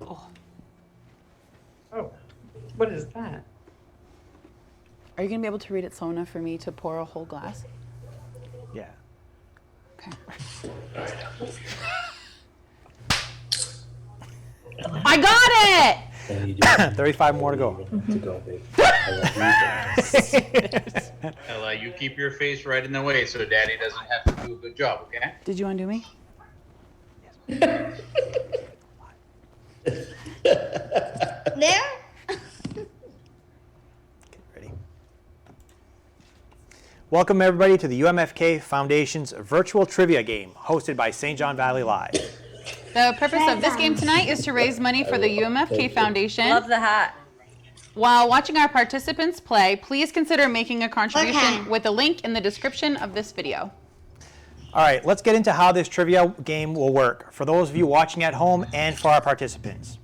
Oh. Oh, what is that? Are you going to be able to read it slow enough for me to pour a whole glass? Yeah. Okay. I got it! 35 more to go. Ella, you keep your face right in the way so Daddy doesn't have to do a good job, okay? Did you undo me? There? Okay, ready? Welcome everybody to the UMFK Foundation's virtual trivia game hosted by St. John Valley Live. The purpose of this game tonight is to raise money for the UMFK Foundation. Love the hat. While watching our participants play, please consider making a contribution with a link in the description of this video. All right, let's get into how this trivia game will work for those of you watching at home and for our participants.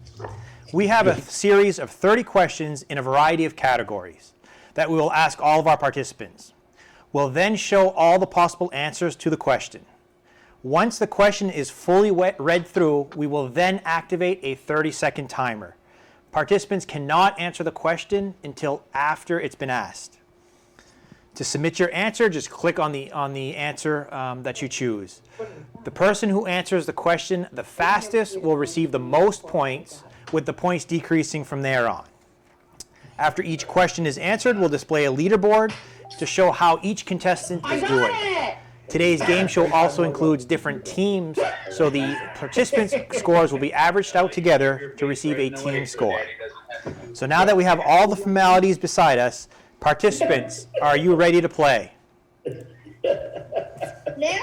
We have a series of 30 questions in a variety of categories that we will ask all of our participants. We'll then show all the possible answers to the question. Once the question is fully read through, we will then activate a 30-second timer. Participants cannot answer the question until after it's been asked. To submit your answer, just click on the answer that you choose. The person who answers the question the fastest will receive the most points, with the points decreasing from there on. After each question is answered, we'll display a leaderboard to show how each contestant is doing. Today's game show also includes different teams, so the participants' scores will be averaged out together to receive a team score. So now that we have all the formalities beside us, participants, are you ready to play? There?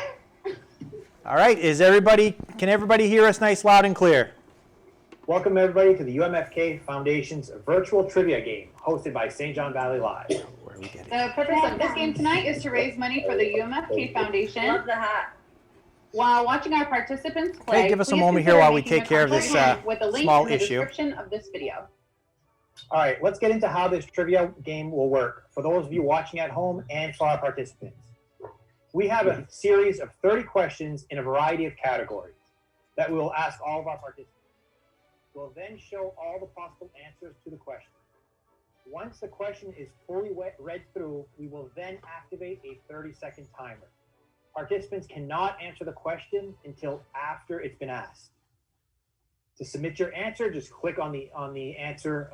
All right, can everybody hear us nice, loud, and clear? Welcome everybody to the UMFK Foundation's virtual trivia game, hosted by St. John Valley Live. The purpose of this game tonight is to raise money for the UMFK Foundation. Love the hat. While watching our participants play, Okay, give us a please moment consider here while we making take a care of this contribution with a link small in the issue. description of this video. All right, let's get into how this trivia game will work for those of you watching at home and for our participants. We have a series of 30 questions in a variety of categories that we will ask all of our participants. We'll then show all the possible answers to the question. Once the question is fully read through, we will then activate a 30-second timer. Participants cannot answer the question until after it's been asked. To submit your answer, just click on the answer.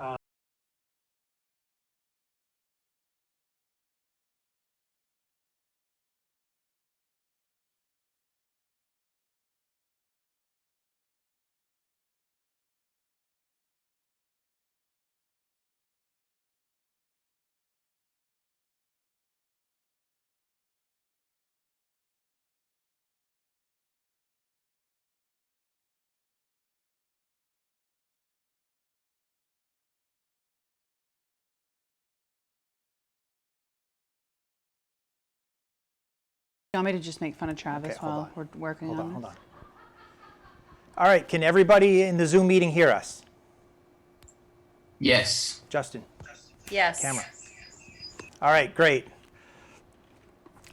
You want me to just make fun of Travis Okay, hold while on. we're working Hold on on, this? hold on. All right, can everybody in the Zoom meeting hear us? Yes. Justin, Yes. camera. All right, great.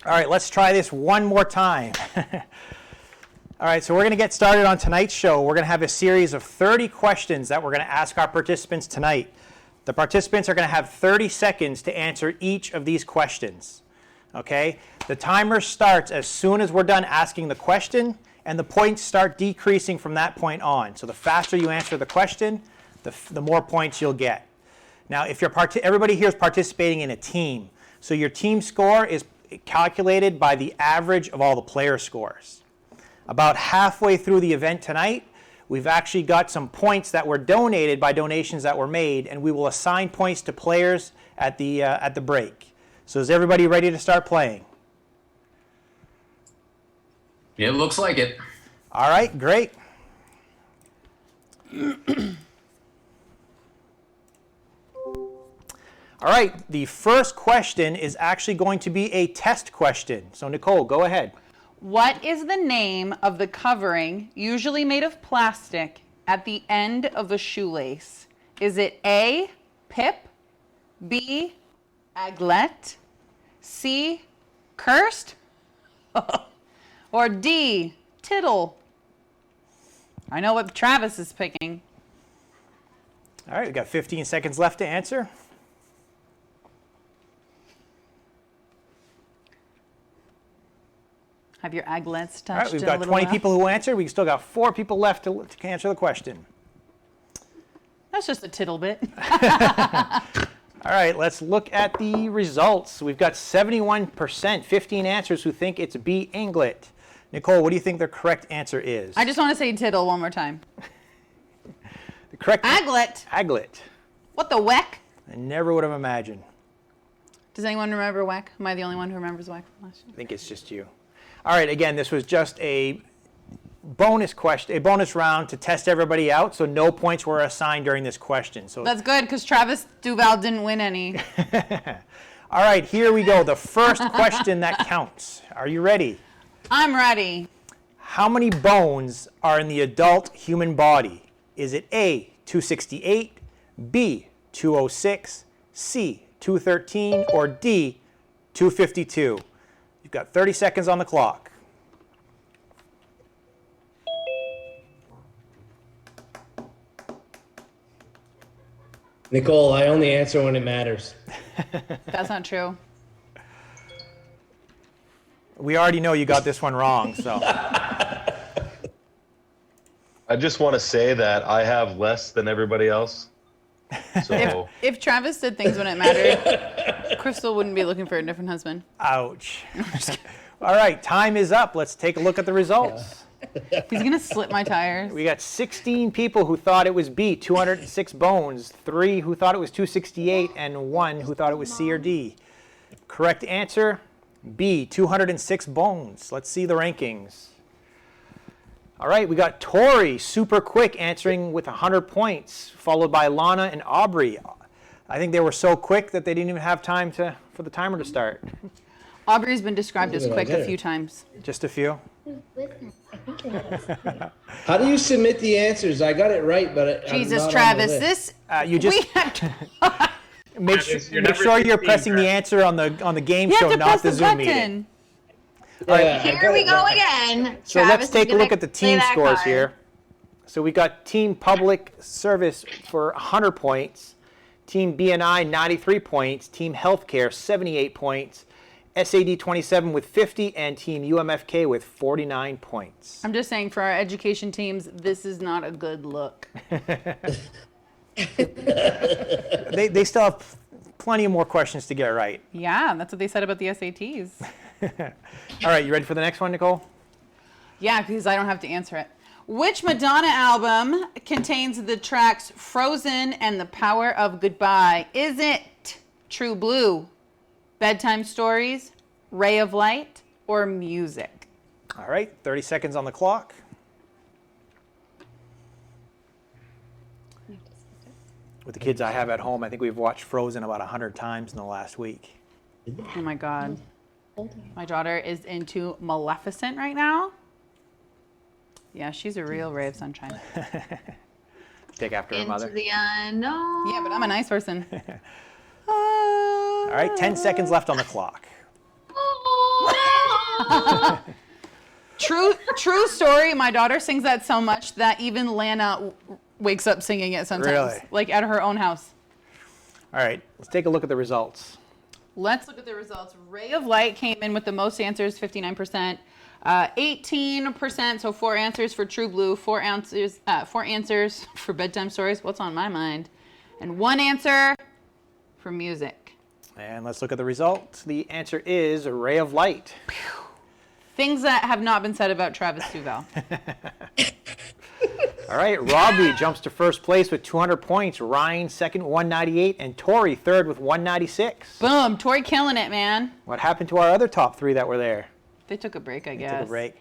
All right, let's try this one more time. All right, so we're going to get started on tonight's show. We're going to have a series of 30 questions that we're going to ask our participants tonight. The participants are going to have 30 seconds to answer each of these questions. Okay? The timer starts as soon as we're done asking the question, and the points start decreasing from that point on. So the faster you answer the question, the more points you'll get. Now, if everybody here is participating in a team, so your team score is calculated by the average of all the player scores. About halfway through the event tonight, we've actually got some points that were donated by donations that were made, and we will assign points to players at the break. So is everybody ready to start playing? It looks like it. All right, great. All right, the first question is actually going to be a test question. So Nicole, go ahead. What is the name of the covering, usually made of plastic, at the end of a shoelace? Is it A, pip, B, aglet, C, cursed, or D, tittle? I know what Travis is picking. All right, we've got 15 seconds left to answer. Have your aglets touched? All right, we've a got little 20 while? people who answered. We still got 4 people left to answer the question. That's just a tittle bit. All right, let's look at the results. We've got 71%, 15 answers who think it's B, Anglet. Nicole, what do you think the correct answer is? I just want to say tittle one more time. The correct Aglet. Aglet. What the weck? I never would have imagined. Does anyone remember weck? Am I the only one who remembers weck from last year? I think it's just you. All right, again, this was just a bonus question, a bonus round to test everybody out, so no points were assigned during this question. So That's good, because Travis Duval didn't win any. all right, here we go. The first question that counts. Are you ready? I'm ready. How many bones are in the adult human body? Is it A, 268, B, 206, C, 213, or D, 252? You've got 30 seconds on the clock. Nicole, I only answer when it matters. That's not true. We already know you got this one wrong, so. I just want to say that I have less than everybody else. So If Travis did things when it mattered, Crystal wouldn't be looking for a different husband. Ouch. All right, time is up. Let's take a look at the results. He's going to slip my tires. We got 16 people who thought it was B, 206 bones, 3 who thought it was 268, and 1 who thought it was C or D. Correct answer, B, 206 bones. Let's see the rankings. All right, we got Tori, super quick, answering with 100 points, followed by Lana and Aubrey. I think they were so quick that they didn't even have time for the timer to start. Aubrey's been described as quick a few times. Just a few. How do you submit the answers? I got it right, but I'm Jesus, not on the Travis, list. this You just we have to, make Travis, you're make number sure you're 16, pressing the Travis. answer on the game you show, have to not press the the Zoom meeting. button. Yeah, I Here got we it go right. again. So Travis let's is take a gonna look at the play team that scores card. here. So we got Team Public Service for 100 points, Team BNI 93 points, Team Healthcare 78 points, SAD 27 with 50, and Team UMFK with 49 points. I'm just saying, for our education teams, this is not a good look. They still have plenty of more questions to get right. Yeah, that's what they said about the SATs. All right, you ready for the next one, Nicole? Yeah, because I don't have to answer it. Which Madonna album contains the tracks Frozen and The Power of Goodbye? Is it True Blue, Bedtime Stories, Ray of Light, or Music? All right, 30 seconds on the clock. With the kids I have at home, I think we've watched Frozen about 100 times in the last week. Oh my God. My daughter is into Maleficent right now. Yeah, she's a real ray of sunshine. Take after her Into mother. the unknown. Yeah, but I'm a nice person. All right, 10 seconds left on the clock. True story. My daughter sings that so much that even Lana wakes up singing it sometimes. Really? Like at her own house. All right, let's take a look at the results. Let's look at the results. Ray of Light came in with the most answers, 59%. 18%, so 4 answers for True Blue, 4 answers for Bedtime Stories. What's on my mind? And 1 answer for Music. And let's look at the results. The answer is a Ray of Light. Things that have not been said about Travis Duval. All right, Robbie jumps to first place with 200 points. Ryan second, 198, and Tori third with 196. Boom, Tori killing it, man. What happened to our other top 3 that were there? They took a break, I guess. Took a break.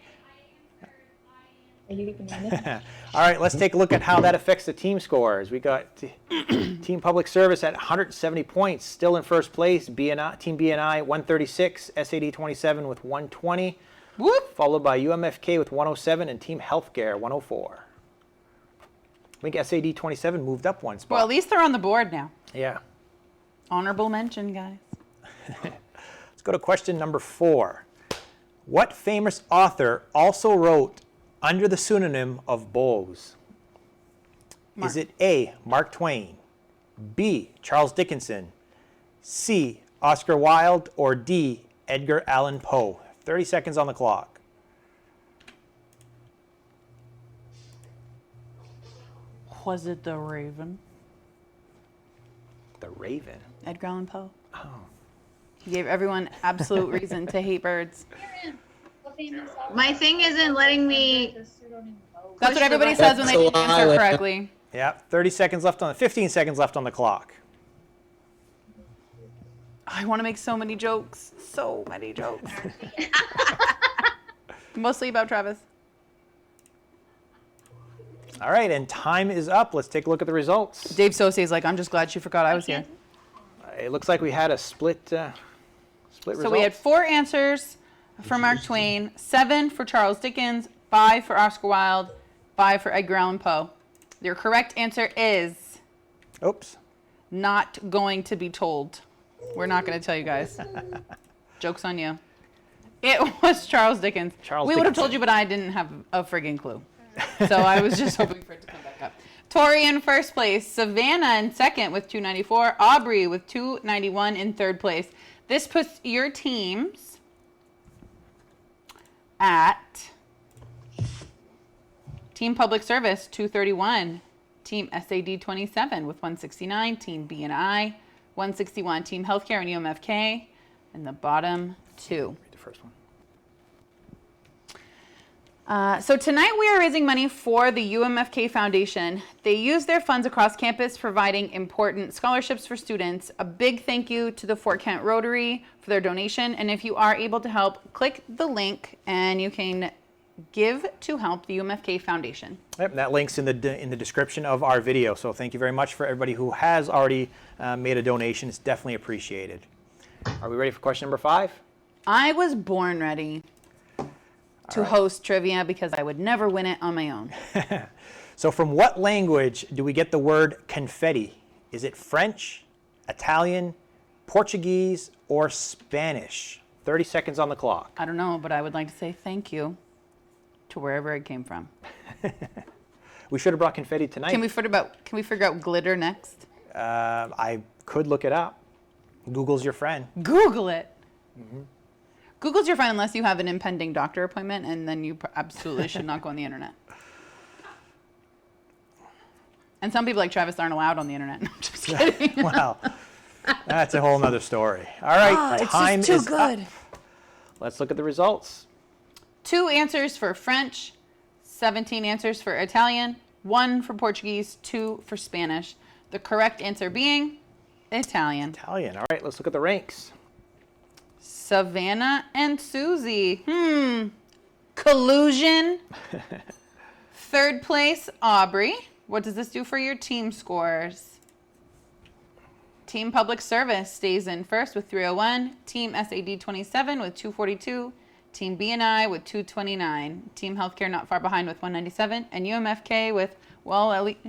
All right, let's take a look at how that affects the team scores. We got Team Public Service at 170 points, still in first place. Team BNI 136, SAD 27 with 120, Whoop. followed by UMFK with 107 and Team Healthcare 104. I think SAD 27 moved up 1 spot. Well, at least they're on the board now. Yeah. Honorable mention, guys. Let's go to question number 4. What famous author also wrote under the pseudonym of Bowes? Is it A, Mark Twain, B, Charles Dickinson, C, Oscar Wilde, or D, Edgar Allan Poe? 30 seconds on the clock. Was it the Raven? The Raven. Edgar Allan Poe. Oh. He gave everyone absolute reason to hate birds. My thing isn't letting me. That's what everybody says when they didn't That's a answer lie. correctly. Yeah, 30 seconds left on 15 seconds left on the clock. I want to make so many jokes. So many jokes. Mostly about Travis. All right, and time is up. Let's take a look at the results. Dave Sosi is like, I'm just glad she forgot I was here. It looks like we had a split result. So we had 4 answers for Mark Twain, 7 for Charles Dickens, 5 for Oscar Wilde, 5 for Edgar Allan Poe. Your correct answer is Oops. not going to be told. We're not going to tell you guys. Joke's on you. It was Charles Dickens. Charles we would have Dickens. told you, but I didn't have a friggin' clue. So I was just hoping for it to come back up. Tori in first place, Savannah in second with 294, Aubrey with 291 in third place. This puts your teams at Team Public Service 231, Team SAD 27 with 169, Team B&I 161, Team Healthcare and UMFK, and the bottom 2. Read the first one. So tonight we are raising money for the UMFK Foundation. They use their funds across campus providing important scholarships for students. A big thank you to the Fort Kent Rotary for their donation. And if you are able to help, click the link and you can give to help the UMFK Foundation. Yep, that link's in the description of our video. So thank you very much for everybody who has already made a donation. It's definitely appreciated. Are we ready for question number 5? I was born ready to host trivia because I would never win it on my own. So from what language do we get the word confetti? Is it French, Italian, Portuguese, or Spanish? 30 seconds on the clock. I don't know, but I would like to say thank you to wherever it came from. We should have brought confetti tonight. Can we figure out glitter next? I could look it up. Google's your friend. Google it. Google's your friend unless you have an impending doctor appointment, and then you absolutely should not go on the internet. And some people like Travis aren't allowed on the internet. No, I'm just kidding. Wow. That's a whole nother story. All right, time it's just is too good. up. Let's look at the results. 2 answers for French, 17 answers for Italian, 1 for Portuguese, 2 for Spanish. The correct answer being Italian. Italian. All right, let's look at the ranks. Savannah and Susie. Collusion. Third place, Aubrey. What does this do for your team scores? Team Public Service stays in first with 301. Team SAD 27 with 242. Team B&I with 229. Team Healthcare not far behind with 197. And UMFK with, well, at least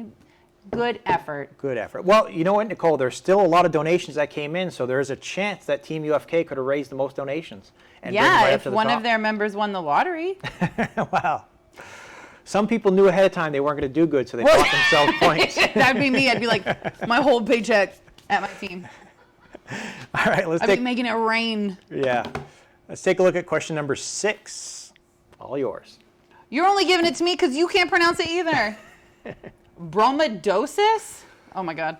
good effort. Good effort. Well, you know what, Nicole? There's still a lot of donations that came in, so there's a chance that Team UFK could have raised the most donations. And bring it Yeah, right up if to the one top. of their members won the lottery. Wow. Some people knew ahead of time they weren't going to do good, so they bought themselves points. That'd be me. I'd be like, my whole paycheck at my team. All right, let's I'd take be making it rain. let's take a look at question number 6. All yours. You're only giving it to me because you can't pronounce it either. Bromodosis? Oh my God.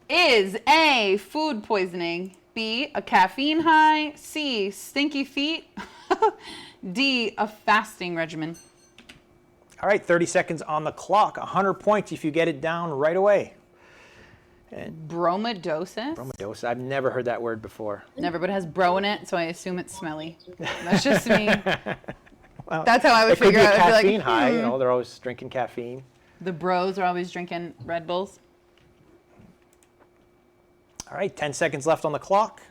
Is A, food poisoning, B, a caffeine high, C, stinky feet, D, a fasting regimen. All right, 30 seconds on the clock. 100 points if you get it down right away. Bromodosis? Bromodosis. I've never heard that word before. Never, but it has bro in it, so I assume it's smelly. That's just me. Well, That's how I would it could figure be a out. I'd be like, caffeine high. You know, they're always drinking caffeine. The bros are always drinking Red Bulls. All right, 10 seconds left on the clock.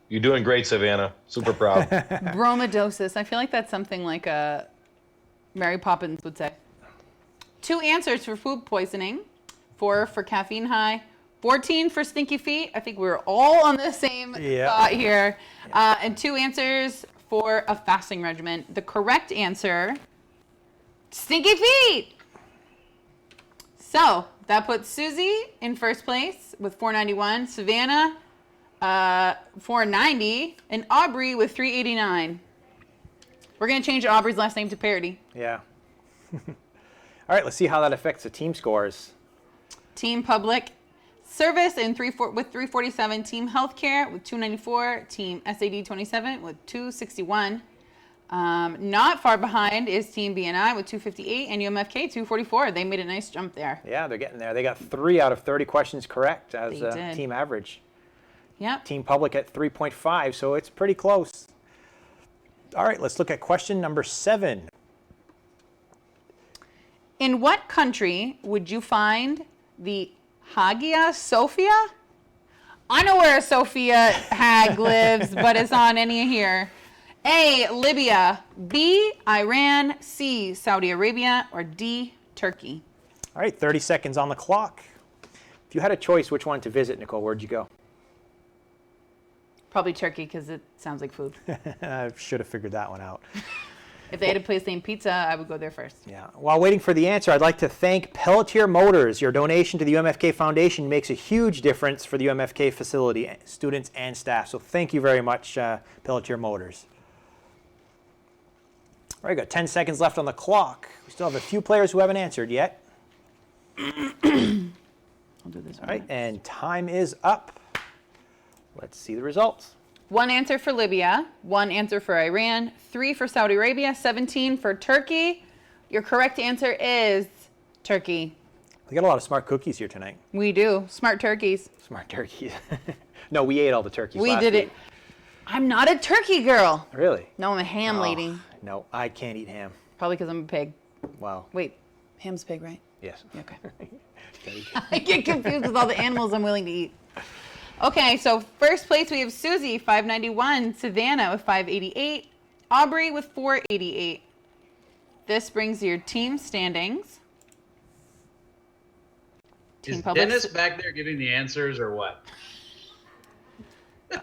You're doing great, Savannah. Super proud. Bromodosis. I feel like that's something like Mary Poppins would say. 2 answers for food poisoning, 4 for caffeine high, 14 for stinky feet. I think we're all on the same thought here. And 2 answers for a fasting regimen. The correct answer, stinky feet. So that puts Susie in first place with 491, Savannah 490, and Aubrey with 389. We're going to change Aubrey's last name to Parody. Yeah. All right, let's see how that affects the team scores. Team Public Service with 347, Team Healthcare with 294, Team SAD 27 with 261. Not far behind is Team BNI with 258 and UMFK 244. They made a nice jump there. Yeah, they're getting there. They got 3 out of 30 questions correct as They a did. team average. Yep. Team Public at 3.5, so it's pretty close. All right, let's look at question number 7. In what country would you find the Hagia Sophia? I know where Sophia Hag lives, but it's on any here. A, Libya, B, Iran, C, Saudi Arabia, or D, Turkey. All right, 30 seconds on the clock. If you had a choice which one to visit, Nicole, where'd you go? Probably Turkey because it sounds like food. I should have figured that one out. If they had a place named Pizza, I would go there first. Yeah. While waiting for the answer, I'd like to thank Pelletier Motors. Your donation to the UMFK Foundation makes a huge difference for the UMFK facility, students and staff. So thank you very much, Pelletier Motors. All right, got 10 seconds left on the clock. We still have a few players who haven't answered yet. I'll do this All one. right, and time is up. Let's see the results. 1 answer for Libya, 1 answer for Iran, 3 for Saudi Arabia, 17 for Turkey. Your correct answer is Turkey. We got a lot of smart cookies here tonight. We do. Smart turkeys. Smart turkeys. No, we ate all the turkeys We last did week. it. I'm not a turkey girl. Really? No, I'm a ham lady. No, I can't eat ham. Probably because I'm a pig. Wow. Wait, ham's pig, right? Yes. Okay. Very good. I get confused with all the animals I'm willing to eat. Okay, so first place we have Susie, 591, Savannah with 588, Aubrey with 488. This brings your team standings. Is Public Dennis back there giving the answers or what?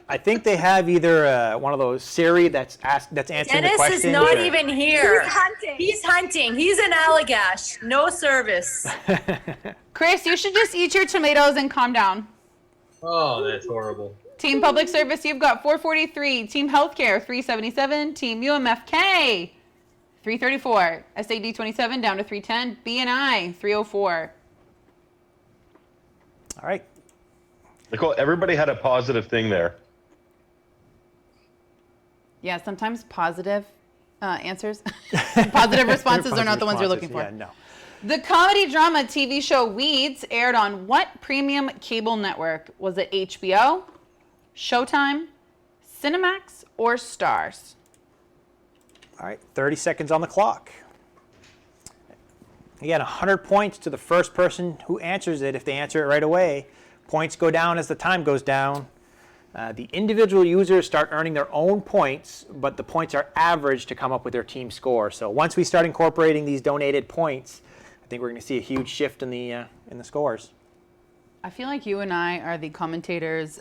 I think they have either one of those Siri that's answering the Dennis questions. is not or- even here. He's hunting. He's hunting. He's in Allagash. No service. Chris, you should just eat your tomatoes and calm down. Oh, that's horrible. Team Public Service, you've got 443. Team Healthcare, 377. Team UMFK, 334. SAD 27 down to 310. BNI, 304. All right. Nicole, everybody had a positive thing there. Yeah, sometimes positive answers, positive responses are not the ones you're looking for. Yeah, no. The comedy drama TV show Weeds aired on what premium cable network? Was it HBO, Showtime, Cinemax, or Stars? All right, 30 seconds on the clock. Again, 100 points to the first person who answers it. If they answer it right away, points go down as the time goes down. The individual users start earning their own points, but the points are averaged to come up with their team score. So once we start incorporating these donated points, I think we're going to see a huge shift in the scores. I feel like you and I are the commentators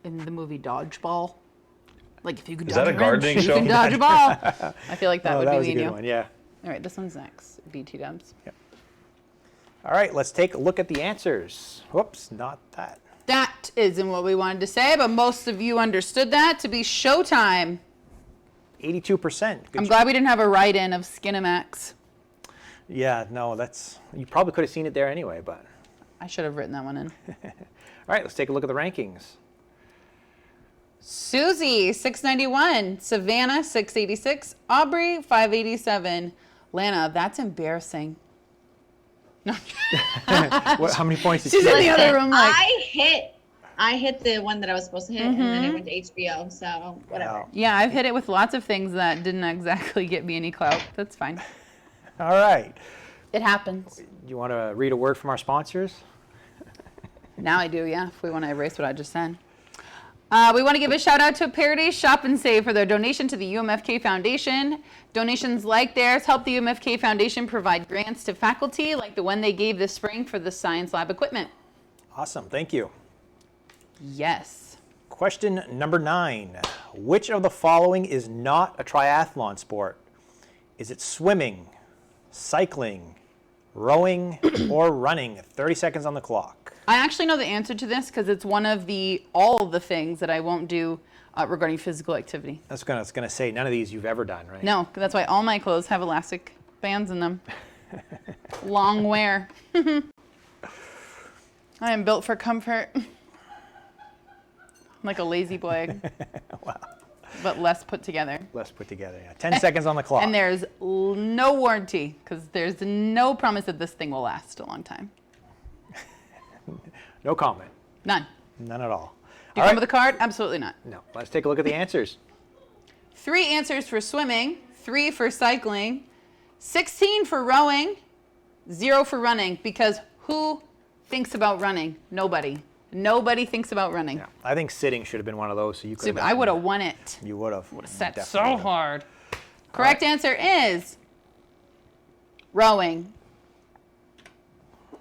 in the movie Dodgeball. Like if you could Is dodge that a wrench, gardening you show? can dodge a ball. I feel like that would that be was me a and good you. one, yeah. All right, this one's next. BT Dubs. All right, let's take a look at the answers. Whoops, not that. That isn't what we wanted to say, but most of you understood that to be Showtime. 82%. Good I'm job. glad we didn't have a write-in of Skinamax. Yeah, no, you probably could have seen it there anyway, but. I should have written that one in. All right, let's take a look at the rankings. Susie, 691. Savannah, 686. Aubrey, 587. Lana, that's embarrassing. No. How many points did She's she in the get? other room like, I hit the one that I was supposed to hit, and then it went to HBO. So whatever. Wow. yeah, I've hit it with lots of things that didn't exactly get me any clout. That's fine. All right. It happens. You want to read a word from our sponsors? Now I do, yeah, if we want to erase what I just said. We want to give a shout out to Parody Shop and Save for their donation to the UMFK Foundation. Donations like theirs help the UMFK Foundation provide grants to faculty like the one they gave this spring for the science lab equipment. Awesome, thank you. Yes. Question number 9. Which of the following is not a triathlon sport? Is it swimming, cycling, rowing, or running? 30 seconds on the clock. I actually know the answer to this because it's one of all of the things that I won't do regarding physical activity. That's gonna say none of these you've ever done, right? No, that's why all my clothes have elastic bands in them. Long wear. I am built for comfort. I'm like a lazy boy. Wow. But less put together. Less put together. Yeah. 10 seconds on the clock. And there's no warranty because there's no promise that this thing will last a long time. No comment. None. None at all. Do you come with a card? Absolutely not. No. Let's take a look at the answers. 3 answers for swimming, 3 for cycling, 16 for rowing, 0 for running, because who thinks about running? Nobody. Nobody thinks about running. Yeah. I think sitting should have been one of those, so you could. I would have won it. You would have. Set so hard. Correct answer is rowing.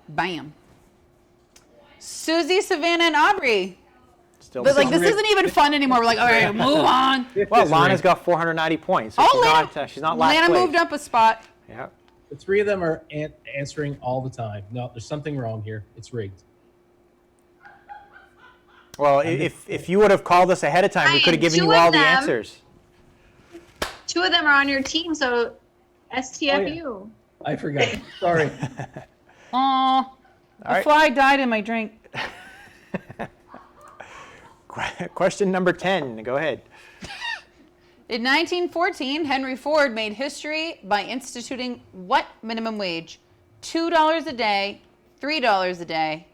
Bam. Susie, Savannah, and Aubrey. Still. But like this isn't even fun anymore. We're like, all right, move on. Well, Lana's got 490 points. So she's not last Lana place. moved up a spot. Yeah. The 3 of them are answering all the time. No, there's something wrong here. It's rigged. Well, if you would have called us ahead of time, we could have given you all the answers. 2 of them are on your team, so STFU. I forgot. Sorry. Aw, the right. fly died in my drink. Question number 10. Go ahead. In 1914, Henry Ford made history by instituting what minimum wage? $2 a day, $3 a day,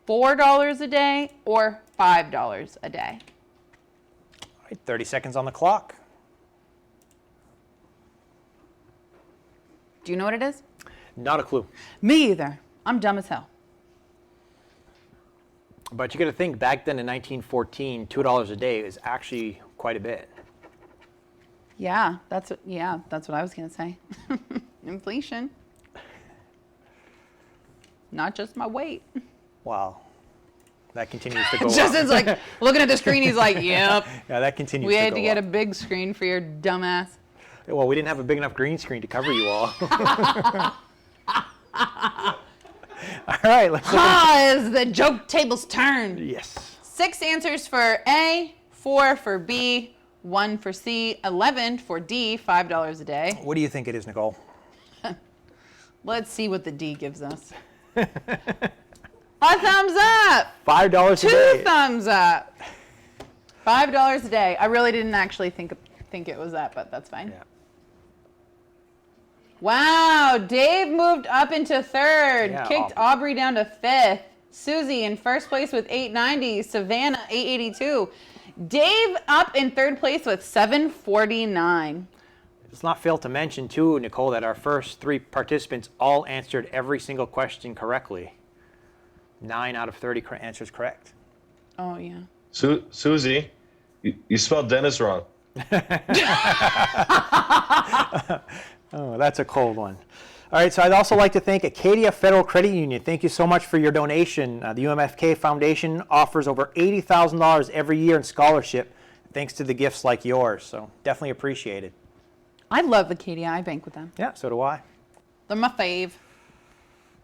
$4 a day, or $5 a day? All right, 30 seconds on the clock. Do you know what it is? Not a clue. Me either. I'm dumb as hell. But you got to think, back then in 1914, $2 a day is actually quite a bit. Yeah, that's what I was gonna say. Inflation. Not just my weight. Wow. That continues to go up. Justin's like looking at the screen. He's like, "Yep." Yeah, that continues We to go had to get a up. big screen for your dumbass. Well, we didn't have a big enough green screen to cover you all. All right, let's look at... Pause. The joke table's turned. Yes. 6 answers for A, 4 for B, 1 for C, 11 for D, $5 a day. What do you think it is, Nicole? Let's see what the D gives us. A thumbs up. $5 a 2 day. thumbs up. $5 a day. I really didn't actually think it was that, but that's fine. Yeah. Wow, Dave moved up into 3rd, Yeah, kicked Aubrey down to 5th. Susie in 1st place with 890, Savannah 882. Dave up in 3rd place with 749. Let's not fail to mention, too, Nicole, that our first 3 participants all answered every single question correctly. 9 out of 30 answers correct. Oh, yeah. Susie, you spelled Dennis wrong. Oh, that's a cold one. All right, so I'd also like to thank Acadia Federal Credit Union. Thank you so much for your donation. The UMFK Foundation offers over $80,000 every year in scholarship, thanks to the gifts like yours. So definitely appreciated. I love Acadia. I bank with them. Yeah, so do I. They're my fave.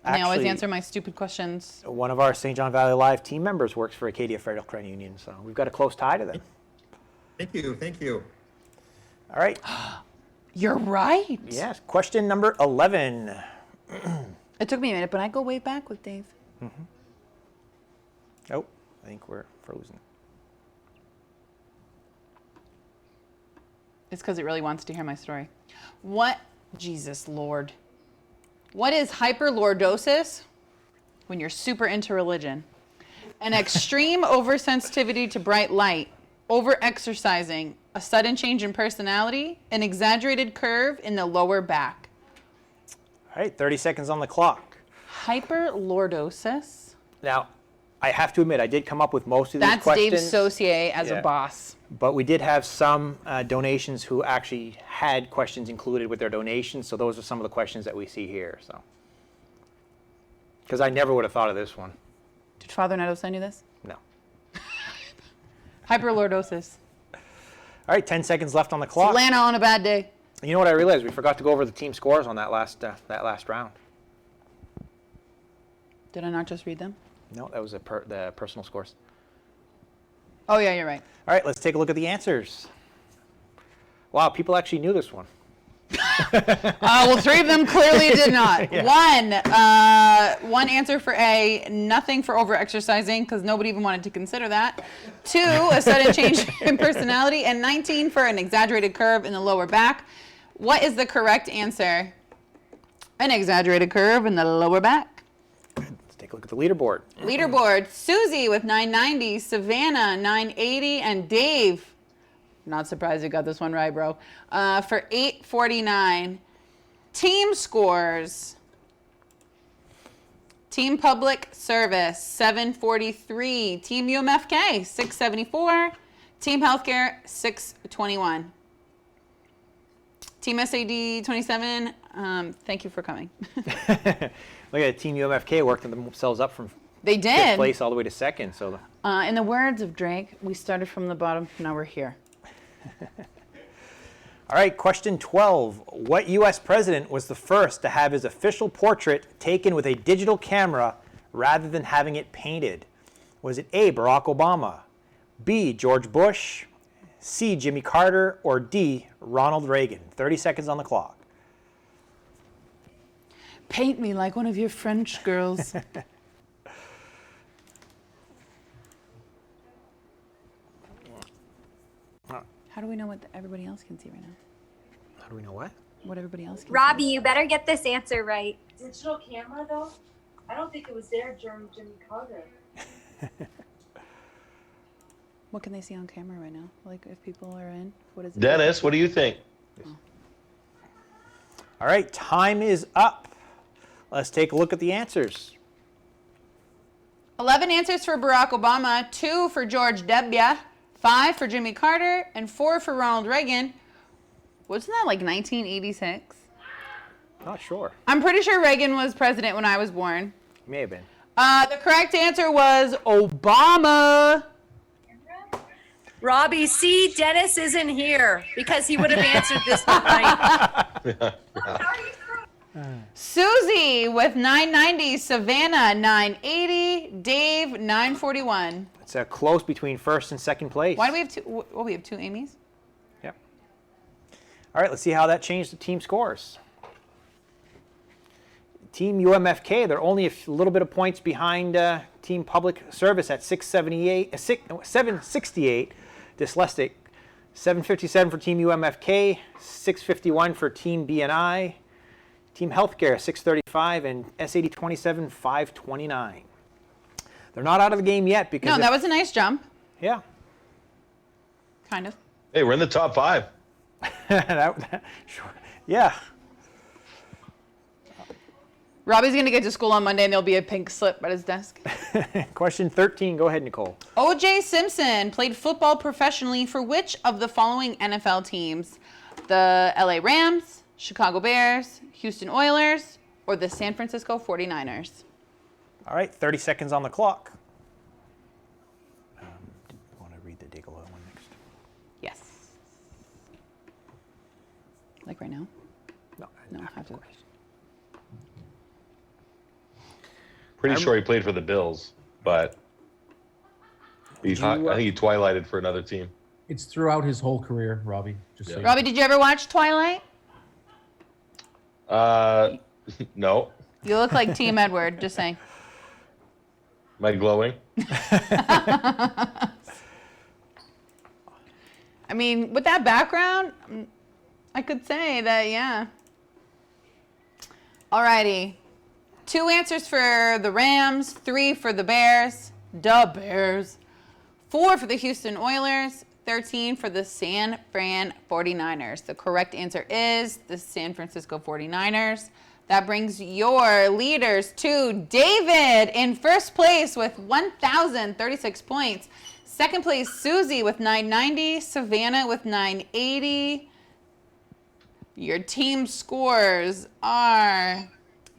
And they always Actually, answer my stupid questions. One of our St. John Valley Live team members works for Acadia Federal Credit Union, so we've got a close tie to them. Thank you. Thank you. All right. You're right. Yes, question number 11. It took me a minute, but I go way back with Dave. Oh, I think we're frozen. It's because it really wants to hear my story. What? Jesus Lord. What is hyperlordosis? When you're super into religion. An extreme oversensitivity to bright light, overexercising, a sudden change in personality, an exaggerated curve in the lower back. All right, 30 seconds on the clock. Hyperlordosis? Now, I have to admit, I did come up with most of these That's questions. Dave Saucier as Yeah. a boss. But we did have some donations who actually had questions included with their donations, so those are some of the questions that we see here. So, because I never would have thought of this one. Did Father Neto send you this? No. Hyperlordosis. All right, 10 seconds left on the clock. Atlanta on a bad day. You know what I realized? We forgot to go over the team scores on that last round. Did I not just read them? No, that was the personal scores. Oh, yeah, you're right. All right, let's take a look at the answers. Wow, people actually knew this one. Well, 3 of them clearly did not. Yeah. One answer for A, nothing for over-exercising, because nobody even wanted to consider that. 2, a sudden change in personality. And 19 for an exaggerated curve in the lower back. What is the correct answer? An exaggerated curve in the lower back. Let's take a look at the leaderboard. Leaderboard, Susie with 990, Savannah 980, and Dave, not surprised you got this one right, bro, for 849. Team scores. Team Public Service, 743. Team UMFK, 674. Team Healthcare, 621. Team SAD, 27. Thank you for coming. Look at Team UMFK worked themselves up from They fifth did. place all the way to second. So, In the words of Drake, we started from the bottom, now we're here. all right, question 12. What U.S. president was the first to have his official portrait taken with a digital camera rather than having it painted? Was it A, Barack Obama, B, George Bush, C, Jimmy Carter, or D, Ronald Reagan? 30 seconds on the clock. Paint me like one of your French girls. How do we know what everybody else can see right now? How do we know what? What everybody else can Robbie, you better get this answer right. Digital camera, though? I don't think it was there during Jimmy Carter. What can they see on camera right now? Like if people are in, what is it? Dennis, what do you think? All right, time is up. Let's take a look at the answers. 11 answers for Barack Obama, 2 for George W., 5 for Jimmy Carter, and 4 for Ronald Reagan. Wasn't that like 1986? Not sure. I'm pretty sure Reagan was president when I was born. May have been. The correct answer was Obama. Robbie, see, Dennis isn't here because he would have answered this one right. Susie with 990, Savannah 980, Dave 941. It's a close between first and second place. Why do we have two? Well, we have 2 Amy's. Yep. All right, let's see how that changed the team scores. Team UMFK, they're only a little bit of points behind Team Public Service at 768. Dyslexic, 757 for Team UMFK, 651 for Team BNI. Team Healthcare, 635, and SAD 27, 529. They're not out of the game yet because... No, that was a nice jump. Yeah. Kind of. Hey, we're in the top 5. Sure. Yeah. Robbie's going to get to school on Monday and there'll be a pink slip at his desk. Question 13. Go ahead, Nicole. O.J. Simpson played football professionally for which of the following NFL teams? The LA Rams, Chicago Bears, Houston Oilers, or the San Francisco 49ers? All right, 30 seconds on the clock. Do you want to read the Diggle one next? Yes. Like right now? No, after the question. Pretty sure he played for the Bills, but I think he twilighted for another team. It's throughout his whole career, Robbie. Just so you know. Robbie, did you ever watch Twilight? No. You look like Team Edward, just saying. Am I glowing? I mean, with that background, I could say that, yeah. Alrighty. 2 answers for the Rams, 3 for the Bears. Duh, Bears. 4 for the Houston Oilers, 13 for the San Fran 49ers. The correct answer is the San Francisco 49ers. That brings your leaders to David in first place with 1,036 points. Second place, Susie with 990. Savannah with 980. Your team scores are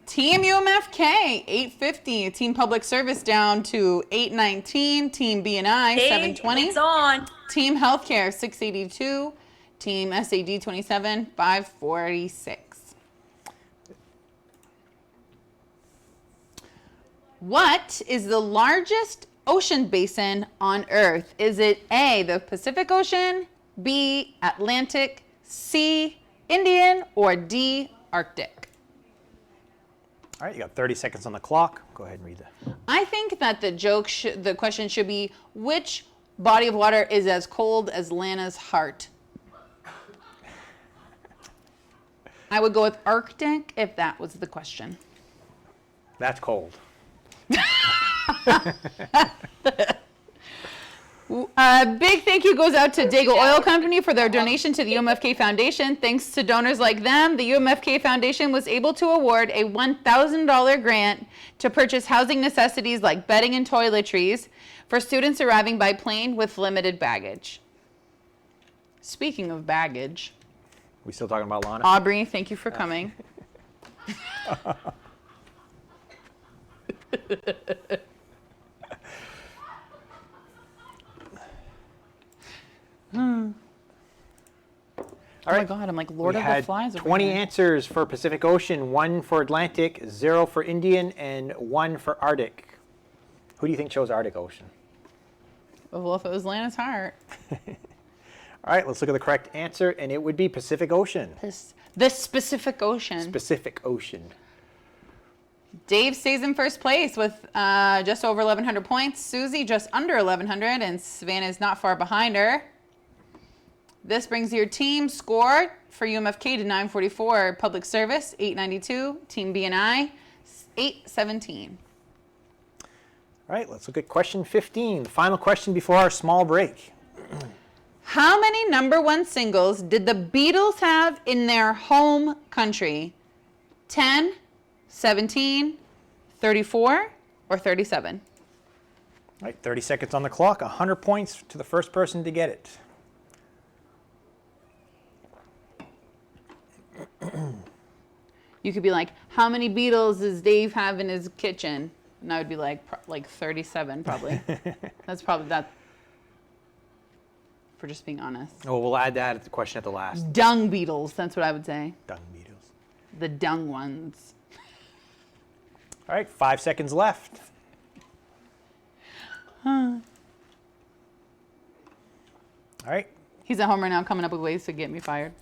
Team UMFK, 850. Team Public Service down to 819. Team BNI, 720. It's on. Team Healthcare, 682. Team SAD, 27, 546. What is the largest ocean basin on Earth? Is it A, the Pacific Ocean, B, Atlantic, C, Indian, or D, Arctic? All right, you got 30 seconds on the clock. Go ahead and read that. I think that the question should be, which body of water is as cold as Lana's heart? I would go with Arctic if that was the question. That's cold. Big thank you goes out to Dago Oil Company for their donation to the UMFK Foundation. Thanks to donors like them, the UMFK Foundation was able to award a $1,000 grant to purchase housing necessities like bedding and toiletries for students arriving by plane with limited baggage. Speaking of baggage, We still talking about Lana? Aubrey, thank you for coming. All Oh right. my God, I'm like Lord We of the had Flies over 20 here. answers for Pacific Ocean, 1 for Atlantic, 0 for Indian, and 1 for Arctic. Who do you think chose Arctic Ocean? Well, if it was Lana's heart. All right, let's look at the correct answer, and it would be Pacific Ocean. The Pacific Ocean. Pacific Ocean. Dave stays in first place with just over 1,100 points. Susie just under 1,100, and Savannah is not far behind her. This brings your team score for UMFK to 944. Public Service, 892. Team BNI, 817. All right, let's look at question 15, the final question before our small break. How many #1 singles did the Beatles have in their home country? 10, 17, 34, or 37? All right, 30 seconds on the clock, 100 points to the first person to get it. You could be like, how many Beatles does Dave have in his kitchen? And I would be like 37 probably. That's probably that, for just being honest. Oh, we'll add that at the question at the last. Dung beetles, that's what I would say. Dung Beatles. The dung ones. All right, 5 seconds left. All right, He's at home right now coming up with ways to get me fired.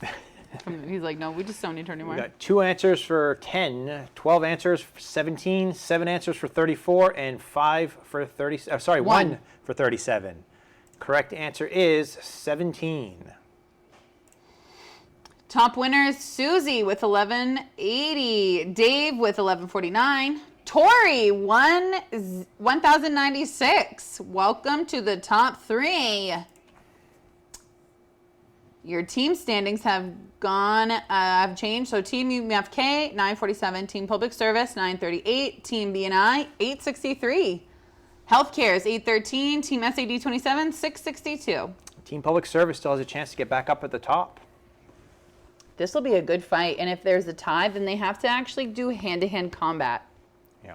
He's like, no, we just don't need her we anymore. got 2 answers for 10, 12 answers for 17, 7 answers for 34, and 5 for 30. Sorry, 1 for 37. Correct answer is 17. Top winners, Susie with 1180, Dave with 1149, Tori 1096. Welcome to the top 3. Your team standings have changed. So Team UMFK 947, Team Public Service 938, Team BNI 863, Healthcare is 813, Team SAD 27 662. Team Public Service still has a chance to get back up at the top. This will be a good fight, and if there's a tie, then they have to actually do hand-to-hand combat. Yeah.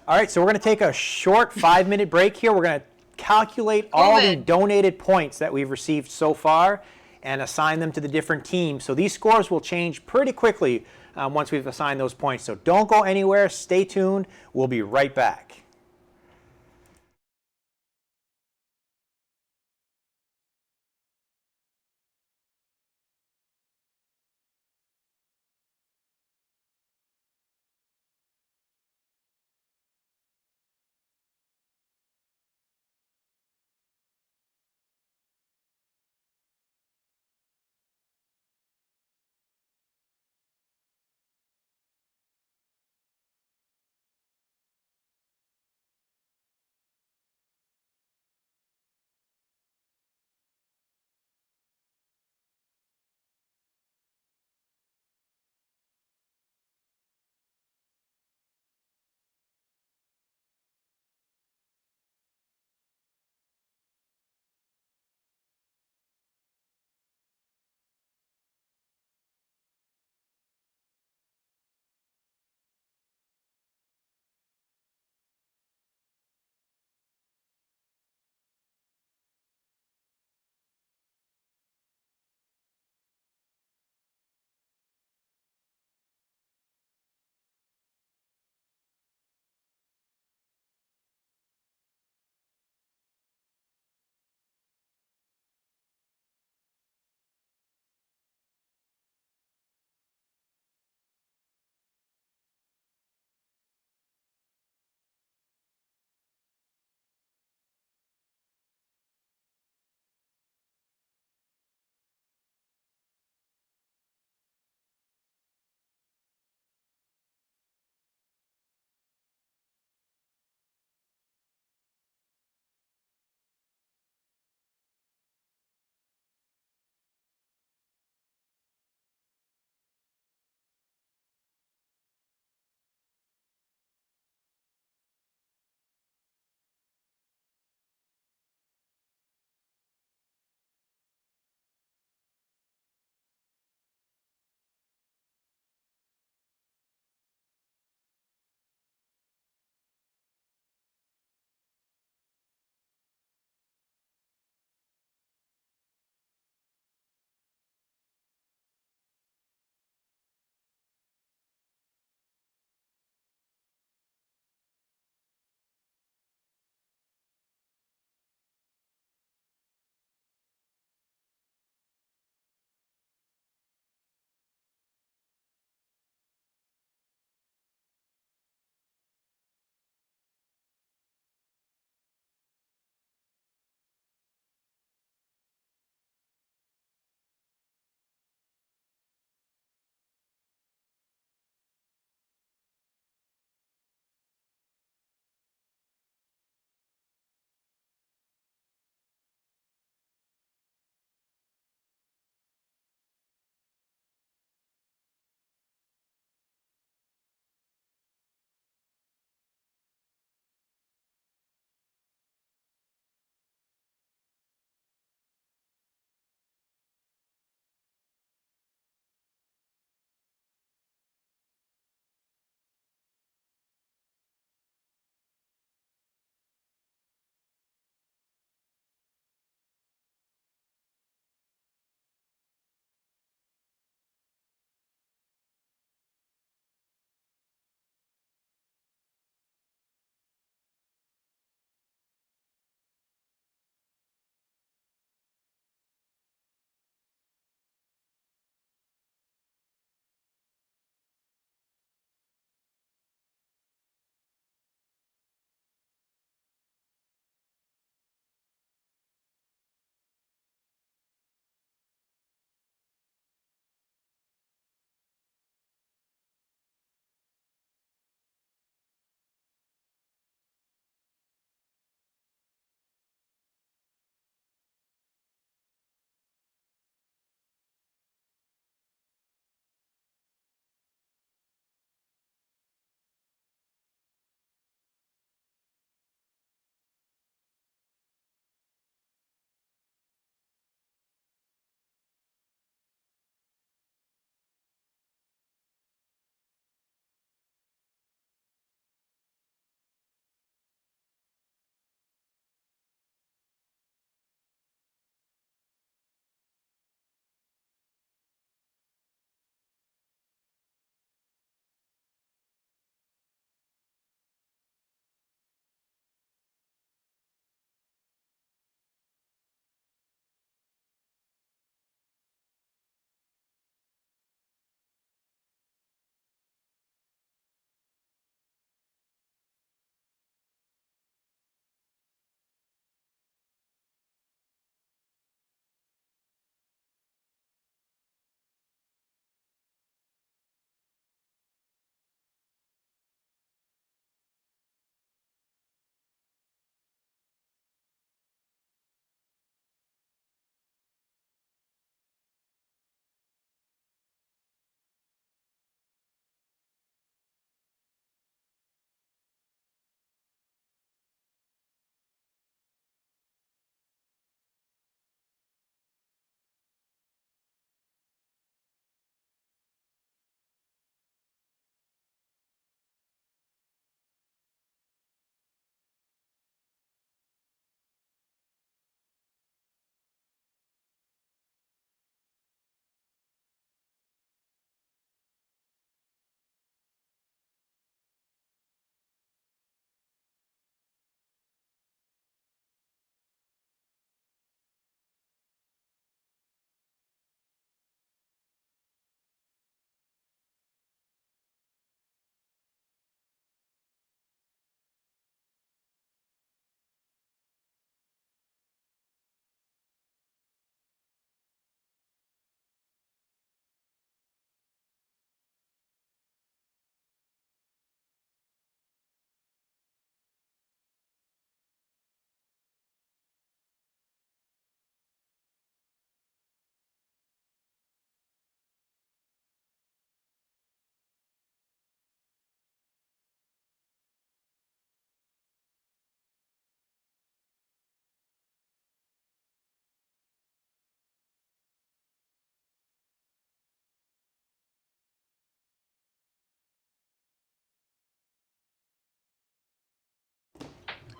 All right, so we're going to take a short 5-minute break here. We're going to calculate all the donated points that we've received so far and assign them to the different teams. So these scores will change pretty quickly once we've assigned those points. So don't go anywhere. Stay tuned. We'll be right back.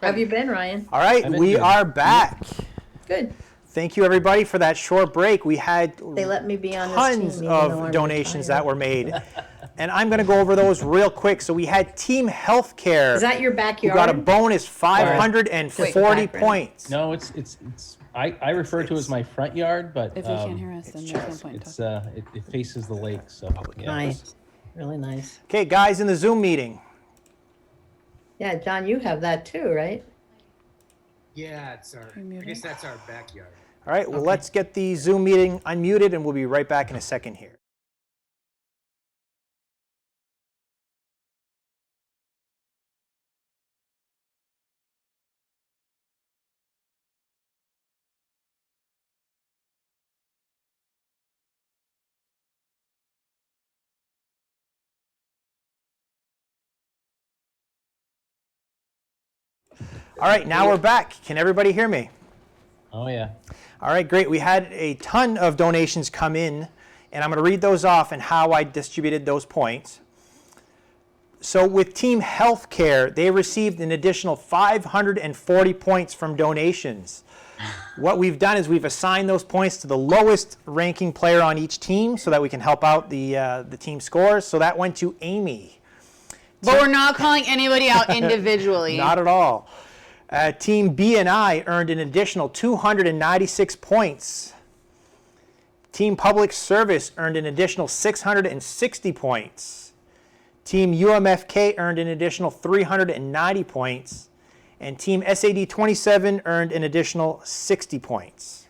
Have you been, Ryan? All right, been we good. are back. Good. Thank you, everybody, for that short break. We had They let me be on this team. tons even though of I'm donations that retired. were made. And I'm going to go over those real quick. So we had Team Healthcare, Is that your who backyard? got a bonus 540 background. points. No, it's I refer to it as my front yard, but If you can't hear us, then there's no point in it's talking. it faces the lake, so yeah. Nice. Really nice. Okay, guys, in the Zoom meeting. Yeah, John, you have that too, right? Yeah, it's our. I guess that's our backyard. All right, well, let's get the Zoom meeting unmuted, and we'll be right back in a second here. All right, now we're back. Can everybody hear me? Oh yeah. All right, great. We had a ton of donations come in, and I'm going to read those off and how I distributed those points. So with Team Healthcare, they received an additional 540 points from donations. What we've done is we've assigned those points to the lowest ranking player on each team so that we can help out the team scores. So that went to Amy. But we're not calling anybody out individually. Not at all. Team B and I earned an additional 296 points. Team Public Service earned an additional 660 points. Team UMFK earned an additional 390 points. And Team SAD 27 earned an additional 60 points.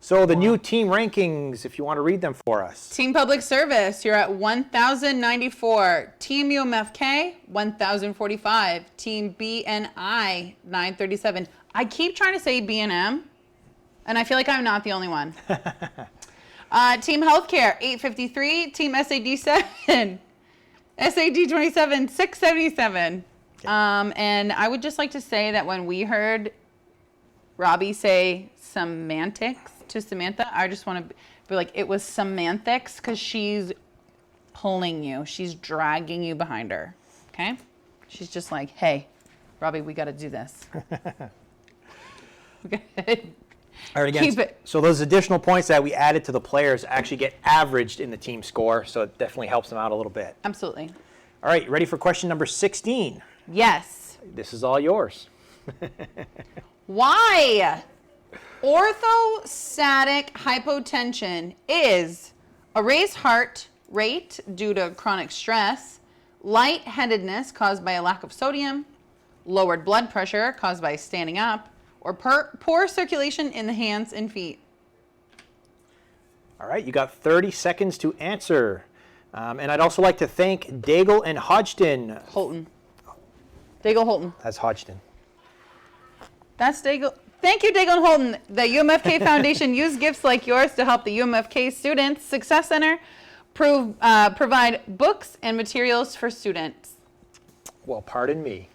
So the new team rankings, if you want to read them for us. Team Public Service, you're at 1,094. Team UMFK, 1,045. Team BNI, 937. I keep trying to say BNM, and I feel like I'm not the only one. Team Healthcare, 853. Team SAD 7. SAD 27, 677. And I would just like to say that when we heard Robbie say semantics to Samantha, I just want to be like, it was semantics because she's pulling you. She's dragging you behind her. Okay? She's just like, hey, Robbie, we got to do this. Okay. All right, again, Keep it. so those additional points that we added to the players actually get averaged in the team score, so it definitely helps them out a little bit. Absolutely. All right, ready for question number 16? Yes. This is all yours. Why? Orthostatic hypotension is a raised heart rate due to chronic stress, lightheadedness caused by a lack of sodium, lowered blood pressure caused by standing up, or poor circulation in the hands and feet. All right, you got 30 seconds to answer. And I'd also like to thank Daigle and Hodgson. Holton. Daigle Holton. That's Hodgson. That's Daigle. Thank you, Daigle and Holton. The UMFK Foundation used gifts like yours to help the UMFK Students Success Center provide books and materials for students. Well, pardon me.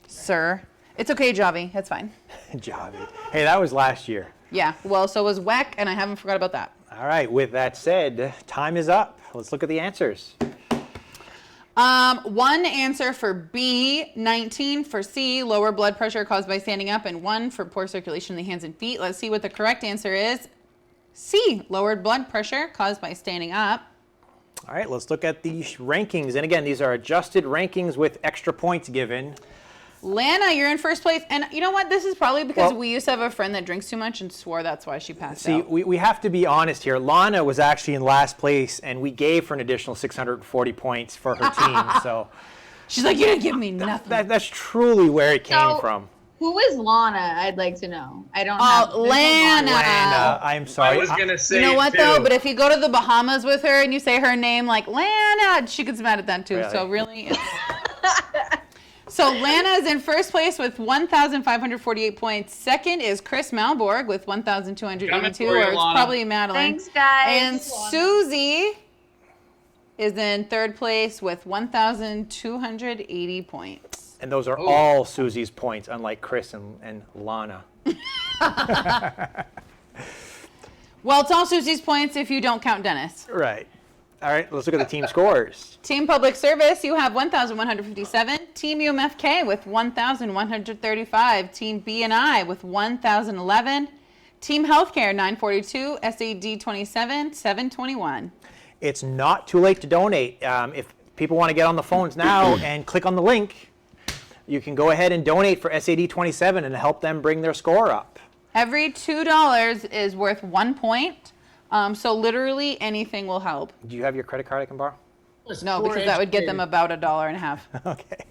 Sir. It's okay, Javi. It's fine. Javi. Hey, that was last year. Yeah, well, so was WEC, and I haven't forgot about that. All right, with that said, time is up. Let's look at the answers. One answer for B, 19 for C, lower blood pressure caused by standing up, and 1 for poor circulation in the hands and feet. Let's see what the correct answer is. C, lowered blood pressure caused by standing up. All right, let's look at the rankings. And again, these are adjusted rankings with extra points given. Lana, you're in first place. And you know what? This is probably because Well, we used to have a friend that drinks too much and swore that's why she passed See, out. we have to be honest here. Lana was actually in last place, and we gave her an additional 640 points for her team. So She's like, you didn't give me nothing. that's truly where it came So- from. Who is Lana? I'd like to know. I don't have. Oh, there's no Lana. Lana, I'm sorry. I was gonna say. You know what too. though? But if you go to the Bahamas with her and you say her name like Lana, she gets mad at that too. Really? So really, it's... So Lana is in first place with 1,548 points. Second is Chris Malborg with 1,282, Coming for you, or it's Lana. probably Madeline. Thanks, guys. And Susie is in third place with 1,280 points. And those are all Susie's points, unlike Chris and Lana. Well, it's all Susie's points if you don't count Dennis. Right. All right, let's look at the team scores. Team Public Service, you have 1,157. Team UMFK with 1,135. Team B&I with 1,011. Team Healthcare, 942. SAD 27, 721. It's not too late to donate. If people want to get on the phones now and click on the link, you can go ahead and donate for SAD 27 and help them bring their score up. Every $2 is worth 1 point. So literally anything will help. Do you have your credit card I can borrow? No, because that would get them about $1.50. Okay.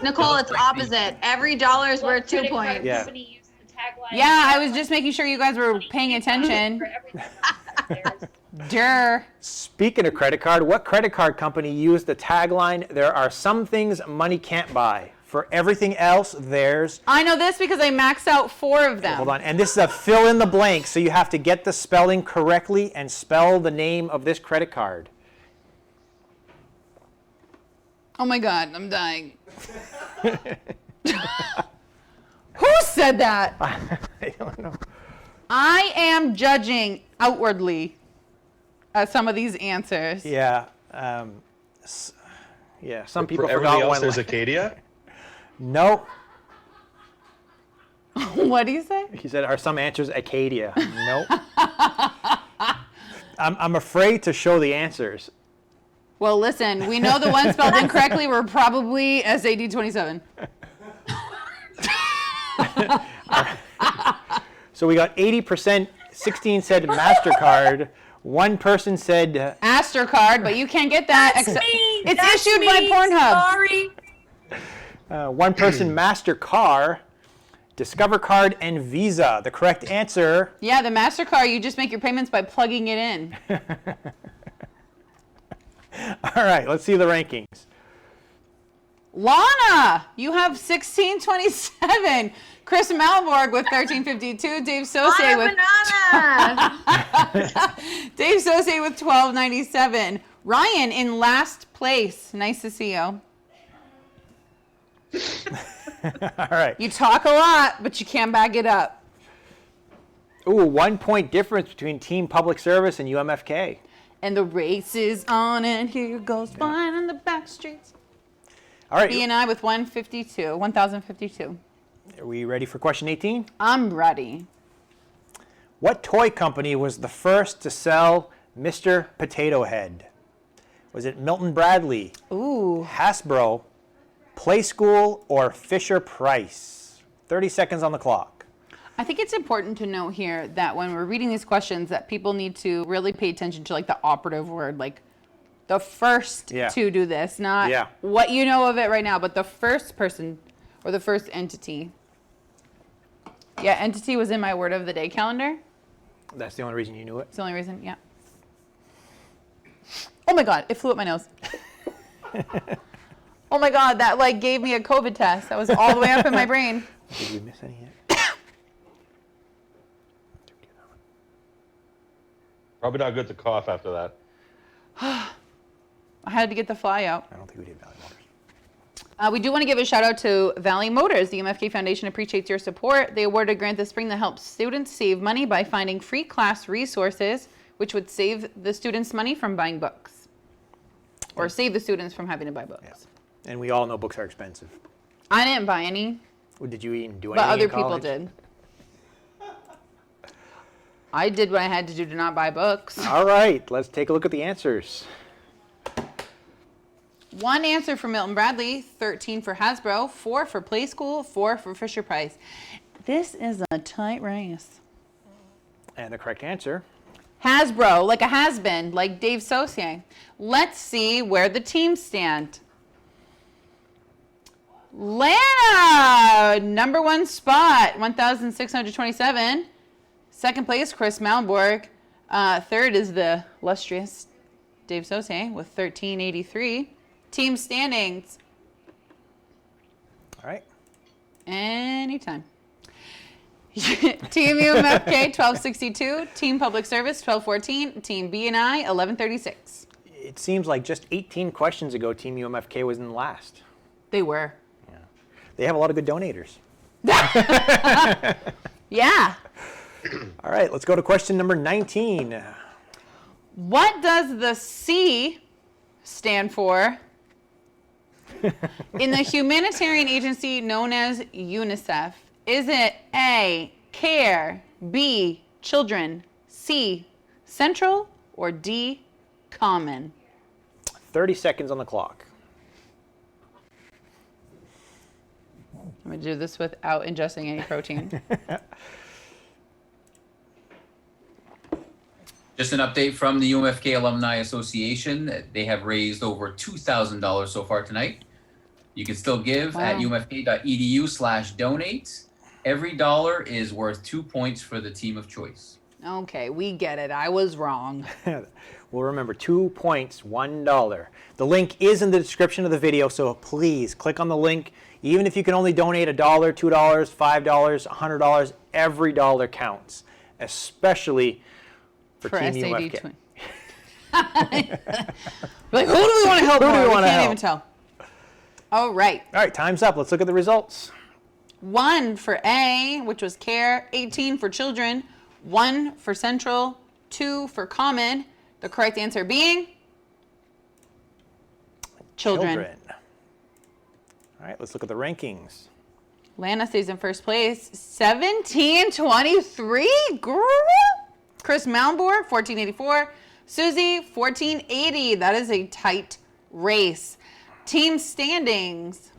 Nicole, it's opposite. Every dollar is worth 2 points. Yeah. Yeah, I was just making sure you guys were paying attention. Durr. Speaking of credit card, what credit card company used the tagline, "There are some things money can't buy. For everything else, there's..." I know this because I maxed out 4 of them. Hold on. And this is a fill in the blank, so you have to get the spelling correctly and spell the name of this credit card. Oh my God, I'm dying. Who said that? I don't know. I am judging outwardly at some of these answers. Yeah. Yeah, some people For forgot everything else, one. there's Acadia. No. What do you say? He said, "Are some answers Acadia?" Nope. I'm afraid to show the answers. Well, listen, we know the ones spelled incorrectly were probably SAD 27. So we got 80%, 16 said MasterCard, one person said... Mastercard, but you can't get that. That's me. It's That's issued by me. Pornhub. Sorry. One person MasterCard, Discover Card, and Visa. The correct answer... Yeah, the MasterCard, you just make your payments by plugging it in. All right, let's see the rankings. Lana, you have 1627. Chris Malborg with 1352. Dave Saucier with Dave Saucier with 1297. Ryan in last place. Nice to see you. All right. You talk a lot, but you can't back it up. Ooh, 1 point difference between Team Public Service and UMFK. And the race is on, and here goes flying in the back streets. All right. B&I with 1,052. Are we ready for question 18? I'm ready. What toy company was the first to sell Mr. Potato Head? Was it Milton Bradley, Ooh. Hasbro, Play School, or Fisher Price? 30 seconds on the clock. I think it's important to note here that when we're reading these questions that people need to really pay attention to like the operative word, like the first to do this, not what you know of it right now, but the first person or the first entity. Yeah, entity was in my word of the day calendar. That's the only reason you knew it? It's the only reason, yeah. Oh my God, it flew up my nose. Oh my God, that like gave me a COVID test. That was all the way up in my brain. Did we miss any yet? Probably not good to cough after that. I had to get the fly out. I don't think we did Valley Motors. We do want to give a shout out to Valley Motors. The UMFK Foundation appreciates your support. They awarded a grant this spring that helps students save money by finding free class resources, which would save the students money from buying books. Or save the students from having to buy books. Yeah. And we all know books are expensive. I didn't buy any. Did you even do anything But other in people college? did. I did what I had to do to not buy books. All right, let's take a look at the answers. 1 answer for Milton Bradley, 13 for Hasbro, 4 for Play School, 4 for Fisher Price. This is a tight race. And the correct answer. Hasbro, like a has-been, like Dave Saucier. Let's see where the teams stand. Lana, number 1 spot, 1,627. Second place, Chris Malborg. Third is the illustrious Dave Saucier with 1,383. Team standings. All right. Anytime. Team UMFK, 1262. Team Public Service, 1214. Team B&I, 1136. It seems like just 18 questions ago, Team UMFK was in last. They were. Yeah. They have a lot of good donators. Yeah. All right, let's go to question number 19. What does the C stand for in the humanitarian agency known as UNICEF? Is it A, care, B, children, C, central, or D, common? 30 seconds on the clock. I'm going to do this without ingesting any protein. Just an update from the UMFK Alumni Association. They have raised over $2,000 so far tonight. You can still give at umfk.edu/donate. Every dollar is worth 2 points for the team of choice. Okay, we get it. I was wrong. Well, remember, 2 points, $1. The link is in the description of the video, so please click on the link. Even if you can only donate $1, $2, $5, $100, every dollar counts, especially for Team SAD UMFK. twin. Like, who do we want to help? Who do more? we wanna can't help? even tell. All right. All right, time's up. Let's look at the results. 1 for A, which was care, 18 for children, 1 for central, 2 for common. The correct answer being children. All right, let's look at the rankings. Lana stays in first place, 1723. Girl. Chris Malmborg, 1484. Susie, 1480. That is a tight race. Team standings.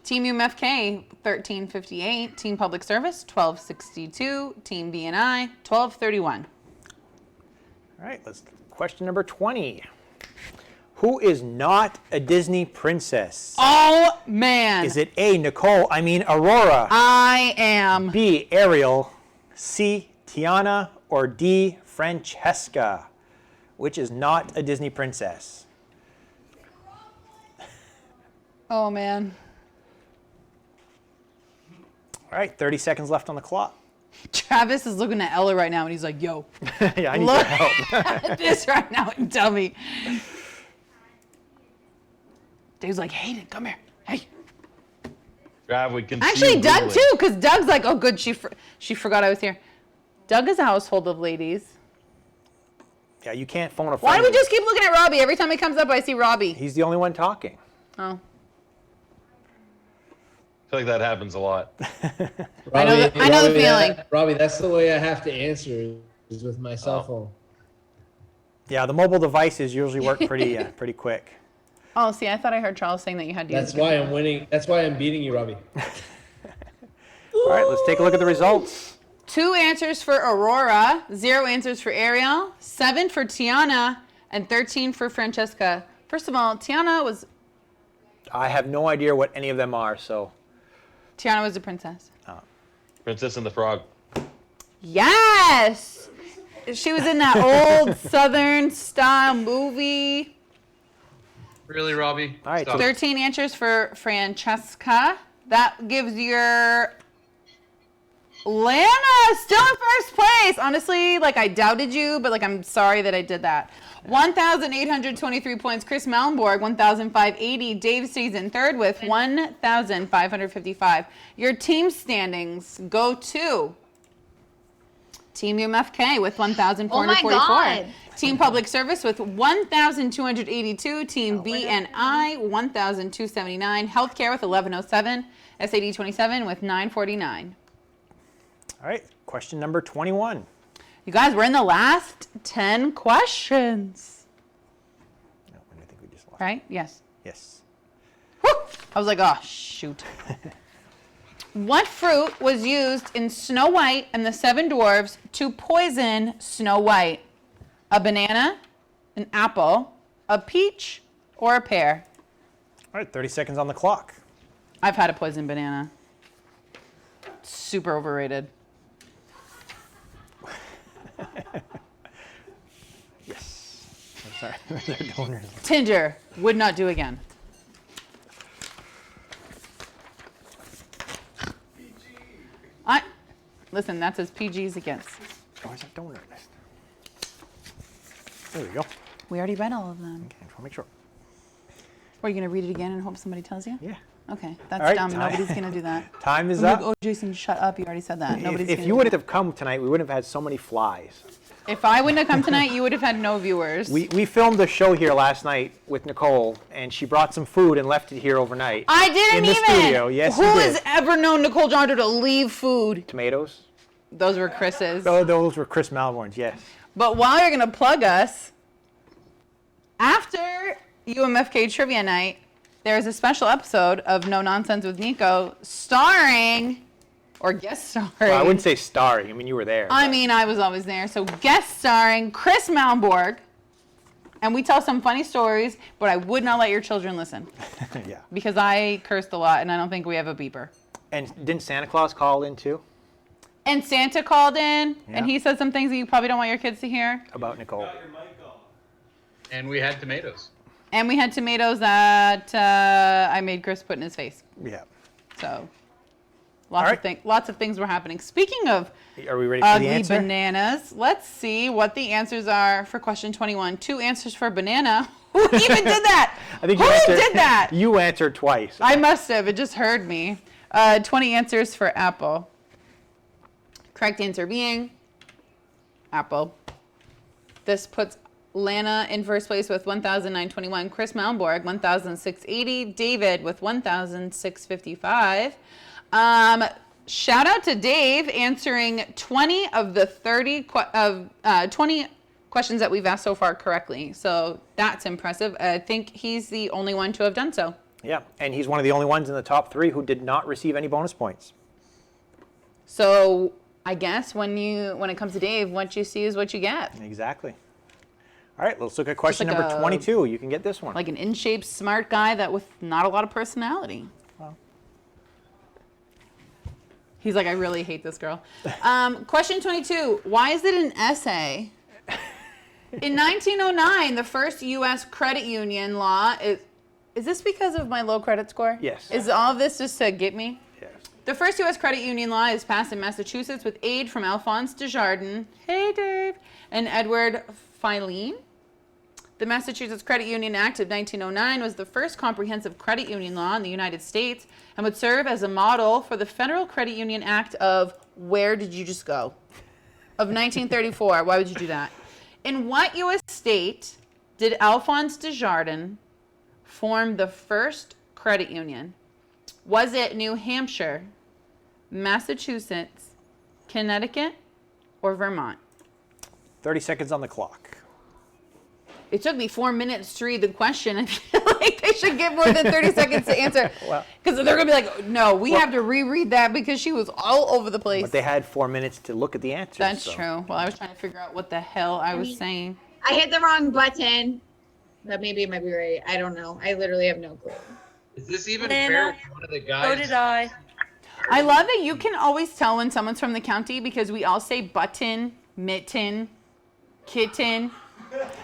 Team UMFK, 1358. Team Public Service, 1262. Team BNI, 1231. All right, let's question number 20. Who is not a Disney princess? Oh, man. Is it A, Aurora? I am. B, Ariel. C, Tiana. Or D, Francesca? Which is not a Disney princess? Oh, man. All right, 30 seconds left on the clock. Travis is looking at Ella right now, and he's like, yo. Yeah, I need look your help. at this right now and tell me. Dave's like, Hayden, come here. Hey. Trav, we can see Actually, you Doug Googling. too, because Doug's like, oh, good, she forgot I was here. Doug is a household of ladies. Yeah, you can't phone a friend. Why do we just keep looking at Robbie? Every time he comes up, I see Robbie. He's the only one talking. Oh. I feel like that happens a lot. I know the feeling. Robbie, that's the way I have to answer is with my cell phone. Yeah, the mobile devices usually work pretty pretty quick. Oh, see, I thought I heard Charles saying that you had to use That's why I'm winning. That's why I'm beating you, Robbie. All right, let's take a look at the results. 2 answers for Aurora, 0 answers for Ariel, 7 for Tiana, and 13 for Francesca. First of all, Tiana was I have no idea what any of them are, so. Tiana was a princess. Princess and the Frog. Yes! She was in that old Southern style movie. Really, Robbie? All right, Stop. 13 answers for Francesca. That gives your Lana still in first place. Honestly, like I doubted you, but like I'm sorry that I did that. 1,823 points. Chris Malmborg, 1,580. Dave stays in third with 1,555. Your team standings go to Team UMFK with 1,444. Oh my God. Team Public Service with 1,282. Team BNI, 1,279. Healthcare with 1,107. SAD 27 with 949. All right, question number 21. You guys, we're in the last 10 questions. No, I think we just lost. Right? Yes. Yes. Whew! I was like, oh, shoot. What fruit was used in Snow White and the Seven Dwarfs to poison Snow White? A banana, an apple, a peach, or a pear? All right, 30 seconds on the clock. I've had a poisoned banana. Super overrated. Yes. I'm sorry. They're donors. Tinder would not do again. Listen, that's as PG's against. Oh, is that donor list? There we go. We already read all of them. Okay, I just want to make sure. Are you going to read it again and hope somebody tells you? Yeah. Okay, that's All right, dumb. time- Nobody's gonna do that. Time is I'm like, up. oh, Jason, shut up. You already said that. Nobody's If gonna you do wouldn't that. have come tonight, we wouldn't have had so many flies. If I wouldn't have come tonight, you would have had no viewers. We filmed a show here last night with Nicole, and she brought some food and left it here overnight. I didn't in the even. studio. Yes, Who you has did. ever known Nicole Johnner to leave food? Tomatoes? Those were Chris's. Oh, those were Chris Malborn's, yes. But while you're gonna plug us, after UMFK Trivia Night, there's a special episode of No Nonsense with Nico, starring, or guest starring. Well, I wouldn't say starring. I mean, you were there. I but- mean, I was always there. So guest starring Chris Malmborg, and we tell some funny stories, but I would not let your children listen yeah. because I cursed a lot, and I don't think we have a beeper. And didn't Santa Claus call in too And Santa called in, Yeah. and he said some things that you probably don't want your kids to hear. about Nicole? And we had tomatoes. And we had tomatoes that I made Chris put in his face. Yeah. So All right. lots of things were happening. Speaking of Are we ready for the ugly answer? bananas, let's see what the answers are for question 21. 2 answers for banana. Who even did that? I think Who you answered, did that? You answered twice. I must have. It just heard me. 20 answers for apple. Correct answer being apple. This puts Lana in first place with 1,921. Chris Malmborg, 1,680. David with 1,655. Shout out to Dave answering 20 of the 20 questions that we've asked so far correctly. So that's impressive. I think he's the only one to have done so. Yeah, and he's one of the only ones in the top 3 who did not receive any bonus points. So I guess when it comes to Dave, what you see is what you get. Exactly. All right, let's look at question like number a- 22. You can get this one. Like an in-shape, smart guy that with not a lot of personality. Well. He's like, I really hate this girl. Question 22. Why is it an essay? In 1909, the first U.S. credit union law is this because of my low credit score? Yes. Is all of this just to get me? Yes. The first U.S. credit union law is passed in Massachusetts with aid from Alphonse Desjardins, hey Dave, and Edward Filene. The Massachusetts Credit Union Act of 1909 was the first comprehensive credit union law in the United States and would serve as a model for the Federal Credit Union Act of, where did you just go? Of 1934. Why would you do that? In what U.S. state did Alphonse Desjardins form the first credit union? Was it New Hampshire, Massachusetts, Connecticut, or Vermont? 30 seconds on the clock. It took me 4 minutes to read the question. I feel like they should give more than 30 seconds to answer. Well- Because they're going to be like, no, we have to reread that because she was all over the place. But they had 4 minutes to look at the answers. That's so. true. Well, I was trying to figure out what the hell I was saying. I hit the wrong button, but maybe it might be right. I don't know. I literally have no clue. Is this even Lana, fair? One of the guys. So did I. I love that you can always tell when someone's from the county because we all say button, mitten, kitten.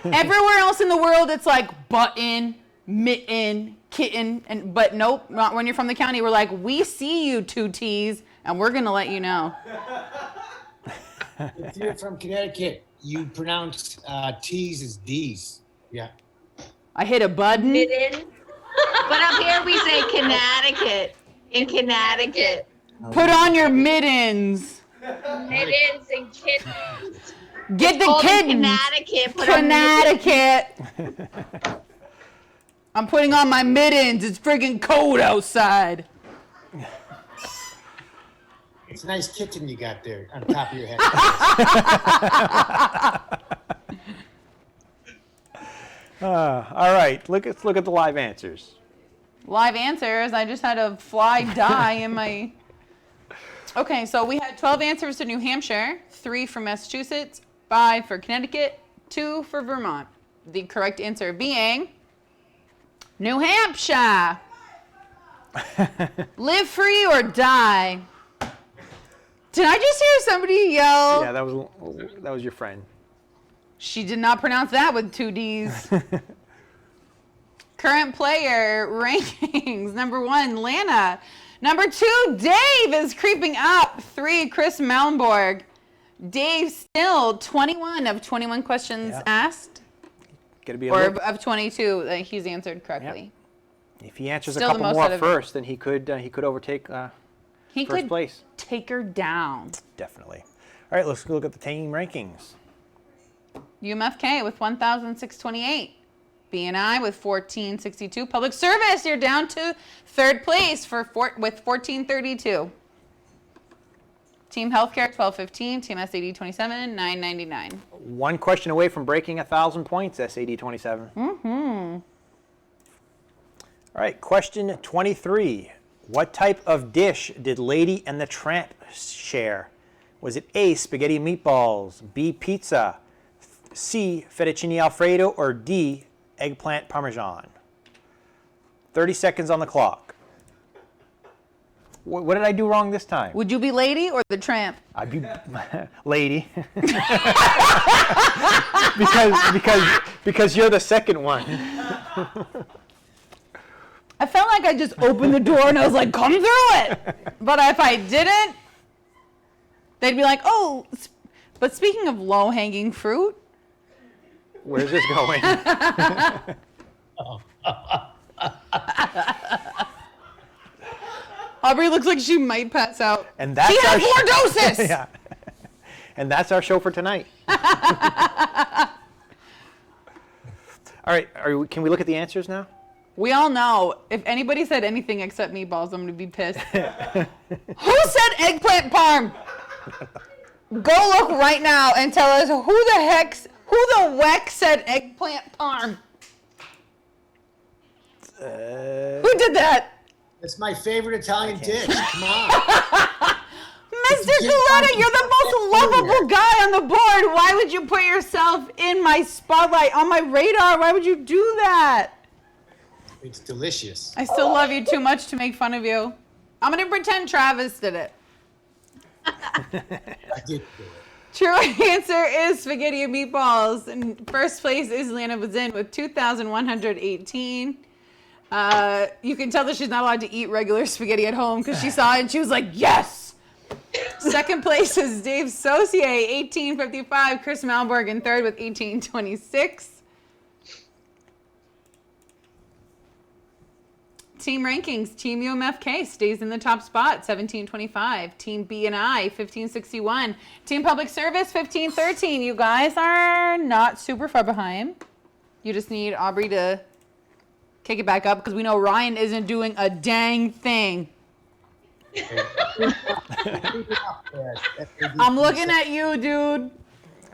Everywhere else in the world, it's like button, mitten, kitten, but nope, not when you're from the county. We're like, we see you, 2 T's, and we're gonna let you know. If you're from Connecticut, you pronounce T's as D's. Yeah. I hit a button. Mitten. But up here we say Connecticut. In Connecticut. Put on your mittens. Mittens and kittens. Get the Called in kittens. Connecticut. Put on Connecticut. I'm putting on my mittens. It's friggin' cold outside. It's a nice kitten you got there on top of your head. All right, let's look at the live answers. Live answers. I just had a fly die in my... Okay, so we had 12 answers to New Hampshire, 3 for Massachusetts, 5 for Connecticut, 2 for Vermont. The correct answer being New Hampshire. Live free or die. Did I just hear somebody yell? Yeah, that was your friend. She did not pronounce that with 2 D's. Current player rankings. Number 1, Lana. Number 2, Dave is creeping up. 3, Chris Malmborg. Dave still 21 of 21 questions asked. Gotta be a Or little, of 22 that he's answered correctly. If he answers Still a the couple most more out of- first, then he could overtake He first could place. take her down. Definitely. All right, let's look at the team rankings. UMFK with 1,628. BNI with 1,462. Public Service, you're down to third place with 1,432. Team Healthcare, 1,215. Team SAD, 27, 999. One question away from breaking 1,000 points, SAD 27. Mm-hmm. All right, question 23. What type of dish did Lady and the Tramp share? Was it A, spaghetti and meatballs, B, pizza, C, fettuccine alfredo, or D, eggplant parmesan? 30 seconds on the clock. What did I do wrong this time? Would you be Lady or the Tramp? I'd be Lady. because you're the second one. I felt like I just opened the door and I was like, come through it. But if I didn't, they'd be like, oh, but speaking of low-hanging fruit. Where's this going? Aubrey looks like she might pass out. And that's she our has 4 doses. Yeah. And that's our show for tonight. All right, can we look at the answers now? We all know, if anybody said anything except meatballs, I'm going to be pissed. Who said eggplant parm? Go look right now and tell us who the heck said eggplant parm? Who did that? It's my favorite Italian dish. Come on. Mr. Coletta, you're the most lovable guy on the board. Why would you put yourself in my spotlight, on my radar? Why would you do that? It's delicious. I still love you too much to make fun of you. I'm going to pretend Travis did it. I did do it. True answer is spaghetti and meatballs. And first place is Lana Bazin with 2,118. You can tell that she's not allowed to eat regular spaghetti at home because she saw it and she was like, yes. Second place is Dave Saucier, 1855. Chris Malborg in third with 1826. Team rankings, Team UMFK stays in the top spot, 1725. Team BNI, 1561. Team Public Service, 1513. You guys are not super far behind. You just need Aubrey to kick it back up because we know Ryan isn't doing a dang thing. I'm looking at you, dude.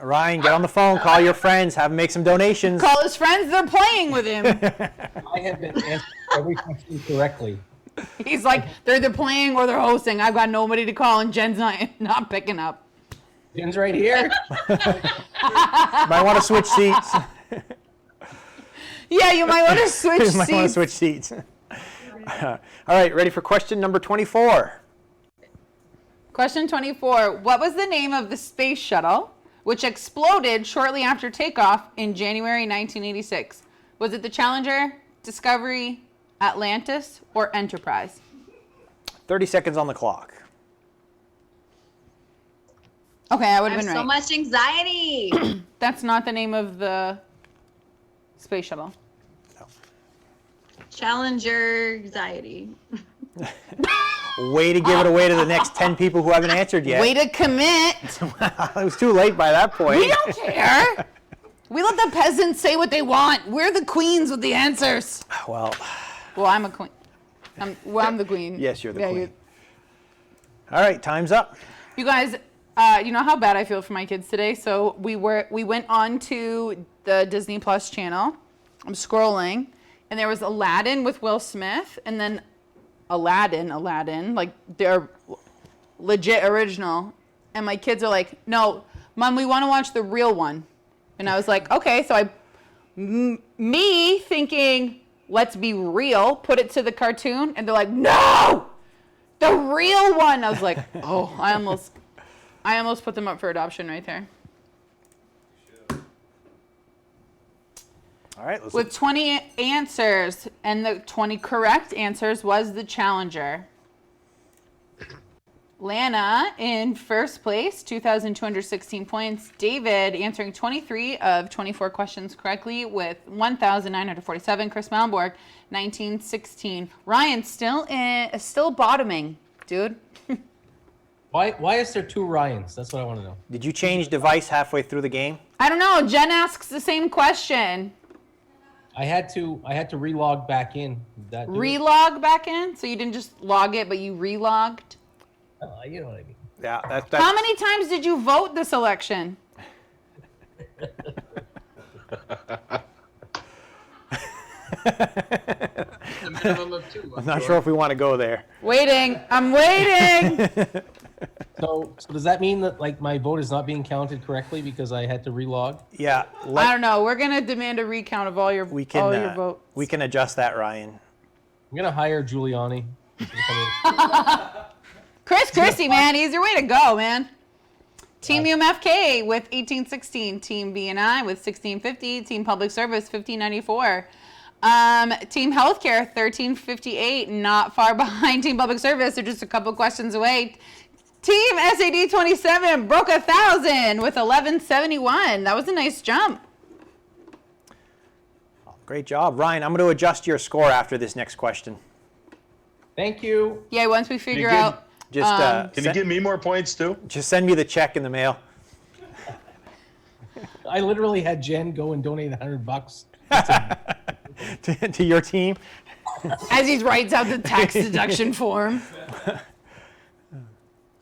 Ryan, get on the phone, call your friends, have them make some donations. Call his friends, they're playing with him. I have been answering every question correctly. He's like, they're either playing or they're hosting. I've got nobody to call, and Jen's not picking up. Jen's right here. Might want to switch seats. Yeah, you might want to switch seats. Might want to switch seats. All right, ready for question number 24. Question 24. What was the name of the space shuttle which exploded shortly after takeoff in January 1986? Was it the Challenger, Discovery, Atlantis, or Enterprise? 30 seconds on the clock. Okay, I would I have have been so right. much anxiety. That's not the name of the space shuttle. Challenger anxiety. Way to give it away to the next 10 people who haven't answered yet. Way to commit. It was too late by that point. We don't care. We let the peasants say what they want. We're the queens with the answers. Well, I'm a queen. I'm the queen. yes, you're the Yeah, queen. All right, time's up. You guys, you know how bad I feel for my kids today. So we went on to the Disney Plus channel. I'm scrolling, and there was Aladdin with Will Smith, and then Aladdin, like they're legit original. And my kids are like, no, Mom, we want to watch the real one. And I was like, okay. So me thinking, let's be real, put it to the cartoon, and they're like, no, the real one. I was like, oh, I almost put them up for adoption right there. All right, let's With 20 answers, and the 20 correct answers was the Challenger. Lana in first place, 2,216 points. David answering 23 of 24 questions correctly with 1,947. Chris Malmborg, 1916. Ryan still bottoming, dude. Why is there 2 Ryans? That's what I want to know. Did you change device halfway through the game? I don't know. Jen asks the same question. I had to relog back in. Did that do it? Relog back in? So you didn't just log it, but you relogged? You know what I mean. Yeah, that's How many times did you vote this election? A minimum of 2. I'm not sure if we want to go there. Waiting. I'm waiting. So does that mean that like my vote is not being counted correctly because I had to relog? Yeah, I don't know. We're going to demand a recount of all your votes. We can adjust that, Ryan. I'm gonna hire Giuliani. Chris Christie, man, easier way to go, man. Team UMFK with 1816, Team BNI with 1650, Team Public Service 1594, Team Healthcare 1358, not far behind Team Public Service. They're just a couple questions away. Team SAD 27 broke 1,000 with 1171. That was a nice jump. Great job, Ryan. I'm going to adjust your score after this next question. Thank you. Yeah, once we figure out. Just Can you give me more points too? Just send me the check in the mail. I literally had Jen go and donate $100 to your team. As he writes out the tax deduction form.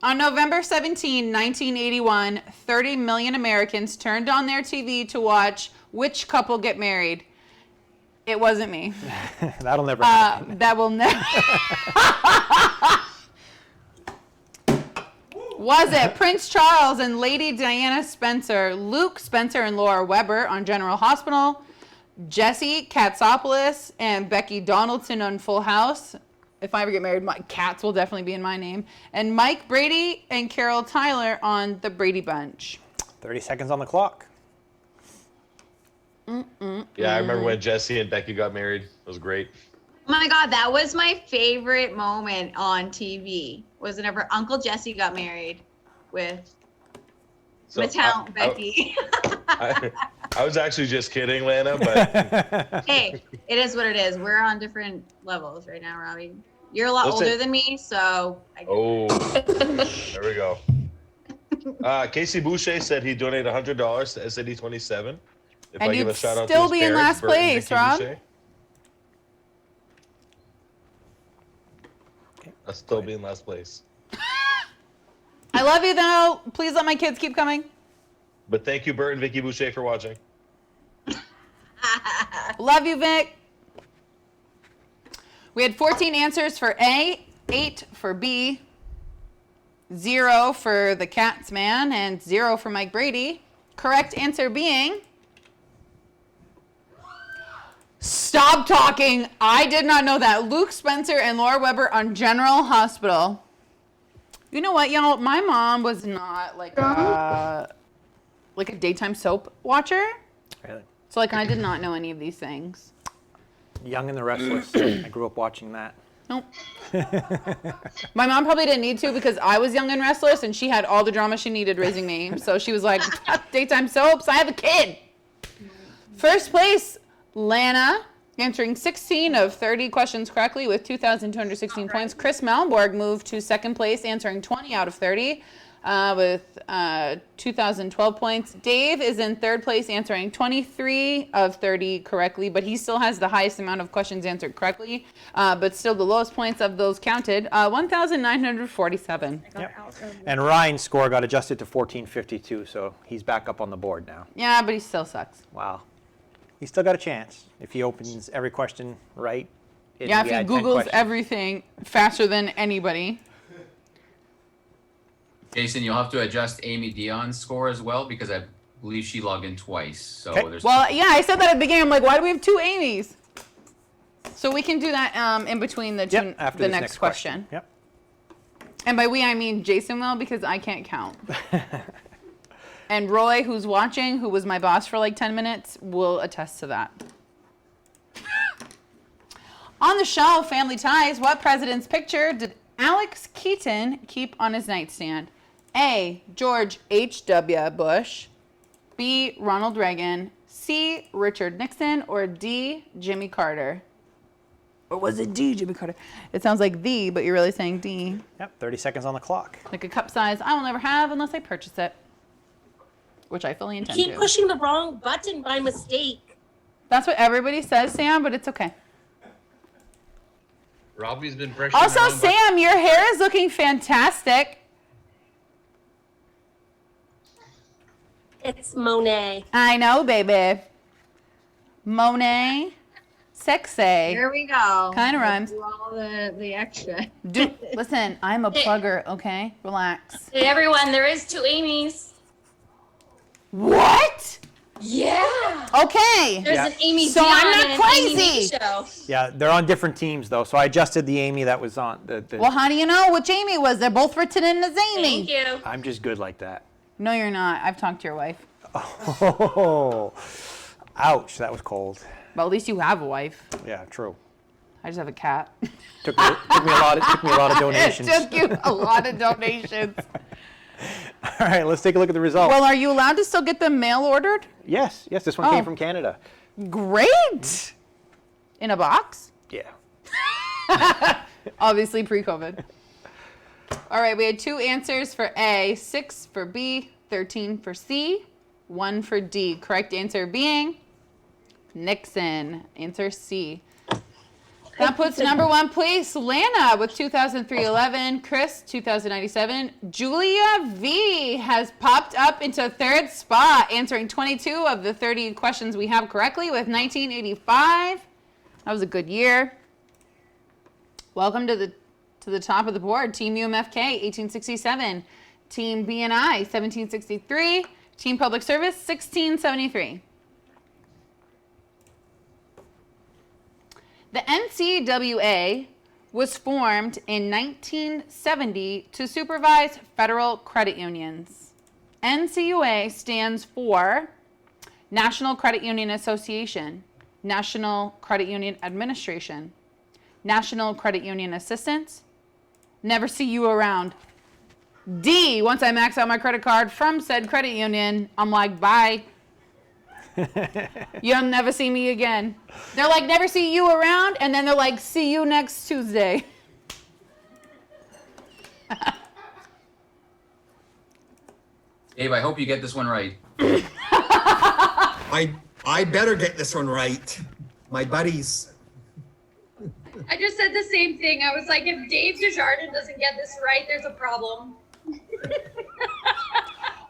On November 17, 1981, 30 million Americans turned on their TV to watch which couple get married? It wasn't me. That'll never happen. That will never. Was it Prince Charles and Lady Diana Spencer, Luke Spencer and Laura Weber on General Hospital, Jesse Katsopoulos and Becky Donaldson on Full House? If I ever get married, my cats will definitely be in my name. And Mike Brady and Carol Tyler on The Brady Bunch. 30 seconds on the clock. Yeah, I remember when Jesse and Becky got married. It was great. Oh my God, that was my favorite moment on TV. Was whenever Uncle Jesse got married with Mattel Becky. I was actually just kidding, Lana, but Hey, it is what it is. We're on different levels right now, Robbie. You're a lot older than me, so I get there we go. Casey Boucher said he donated $100 to SAD 27. If And I give you'd a shout out to still his be in parents, last Bert and place, Vicky Rob. Boucher. I'll still be in last place. I love you, though. Please let my kids keep coming. But thank you, Bert and Vicky Boucher, for watching. Love you, Vic. We had 14 answers for A, 8 for B, 0 for the Cats man, and 0 for Mike Brady. Correct answer being... Stop talking. I did not know that. Luke Spencer and Laura Weber on General Hospital. You know what, y'all? My mom was not like a daytime soap watcher. Really? So like I did not know any of these things. Young and the Restless. I grew up watching that. Nope. My mom probably didn't need to because I was young and restless and she had all the drama she needed raising me. So she was like, daytime soaps, I have a kid. First place, Lana, answering 16 of 30 questions correctly with 2,216 points. Chris Malmborg moved to second place, answering 20 out of 30 with 2,012 points. Dave is in third place, answering 23 of 30 correctly, but he still has the highest amount of questions answered correctly, but still the lowest points of those counted, 1,947. Yep. And Ryan's score got adjusted to 1452, so he's back up on the board now. Yeah, but he still sucks. Wow. He's still got a chance if he opens every question right. Yeah, if he Googles everything faster than anybody. Jason, you'll have to adjust Amy Dion's score as well because I believe she logged in twice. So there's Well, yeah, I said that at the beginning. I'm like, why do we have 2 Amy's? So we can do that in between the two, after the this next question. Yep. And by we, I mean Jason will because I can't count. And Roy, who's watching, who was my boss for like 10 minutes, will attest to that. On the show, Family Ties, what president's picture did Alex Keaton keep on his nightstand? A. George H.W. Bush. B. Ronald Reagan. C. Richard Nixon. Or D. Jimmy Carter? Or was it D. Jimmy Carter? It sounds like the, but you're really saying D. Yep, 30 seconds on the clock. Like a cup size I will never have unless I purchase it. Which I fully intend Keep to. pushing the wrong button by mistake. That's what everybody says, Sam, but it's okay. Robbie's been pressuring. Also, the wrong button. Sam, your hair is looking fantastic. It's Monet. I know, baby. Monet. Sexy. Here we go. Kinda rhymes. Do all the extra. Listen, I'm a plugger, okay? Relax. Hey, everyone, there is 2 Amy's. What? Yeah. Okay. There's Yeah. an Amy So Dion I'm not and an Amy crazy. May show. Yeah, they're on different teams though, so I adjusted the Amy that was on. Well, how do you know which Amy it was? They're both written in as Amy. Thank you. I'm just good like that. No, you're not. I've talked to your wife. Oh, ouch, that was cold. But at least you have a wife. Yeah, true. I just have a cat. Took me a lot of donations. It took you a lot of donations. All right, let's take a look at the results. Well, are you allowed to still get them mail ordered? Yes, this one Oh. came from Canada. Great. In a box? Yeah. Obviously pre-COVID. All right, we had 2 answers for A, 6 for B, 13 for C, 1 for D. Correct answer being Nixon. Answer C. That puts number 1 place Lana with 2003-11, Chris 2097. Julia V has popped up into 3rd spot, answering 22 of the 30 questions we have correctly with 1985. That was a good year. Welcome to the top of the board. Team UMFK 1867, Team BNI 1763, Team Public Service 1673. The NCWA was formed in 1970 to supervise federal credit unions. NCUA stands for National Credit Union Association, National Credit Union Administration, National Credit Union Assistance, never see you around. D, once I max out my credit card from said credit union, I'm like, bye. You'll never see me again. They're like, never see you around, and then they're like, see you next Tuesday. Dave, I hope you get this one right. I better get this one right. My buddies. I just said the same thing. I was like, if Dave Desjardins doesn't get this right, there's a problem.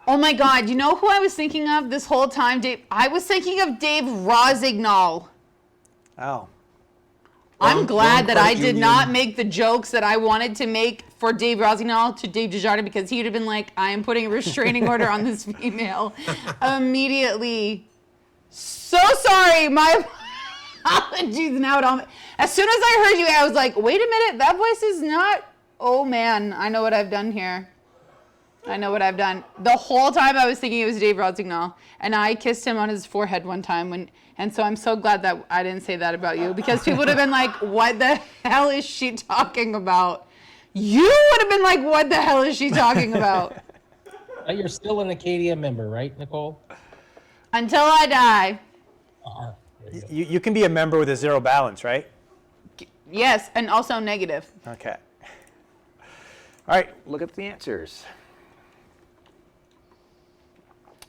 Oh my God, you know who I was thinking of this whole time, Dave? I was thinking of Dave Rosignol. Oh. I'm glad that I did union. not make the jokes that I wanted to make for Dave Rosignol to Dave Desjardins, because he would have been like, I am putting a restraining order on this female immediately. So sorry, my apologies now. As soon as I heard you, I was like, wait a minute, that voice is not, oh man, I know what I've done here. I know what I've done. The whole time I was thinking it was Dave Rosignol, and I kissed him on his forehead one time, and so I'm so glad that I didn't say that about you, because people would have been like, what the hell is she talking about? You would have been like, what the hell is she talking about? You're still an Acadia member, right, Nicole? Until I die. You can be a member with a 0 balance, right? Yes, and also negative. Okay. All right, look at the answers.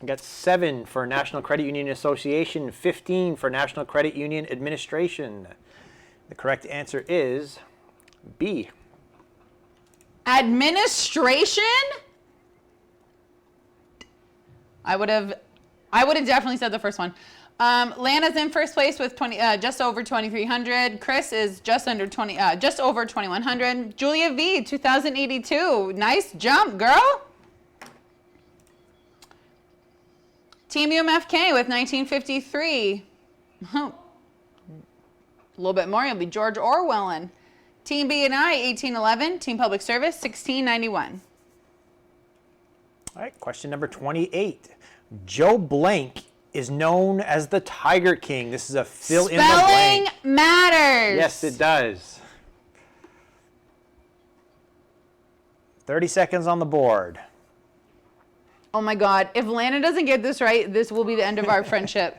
I got 7 for National Credit Union Association, 15 for National Credit Union Administration. The correct answer is B. Administration? I would have definitely said the first one. Lana's in first place with just over 2,300. Chris is just over 2,100. Julia V, 2,082. Nice jump, girl. Team UMFK with 1953. A little bit more, you'll be George Orwellin. Team BNI, 1811. Team Public Service, 1691. All right, question number 28. Joe Blank is known as the Tiger King. This is a fill in the blank. Spelling matters. Yes, it does. 30 seconds on the board. Oh my God. If Lana doesn't get this right, this will be the end of our friendship.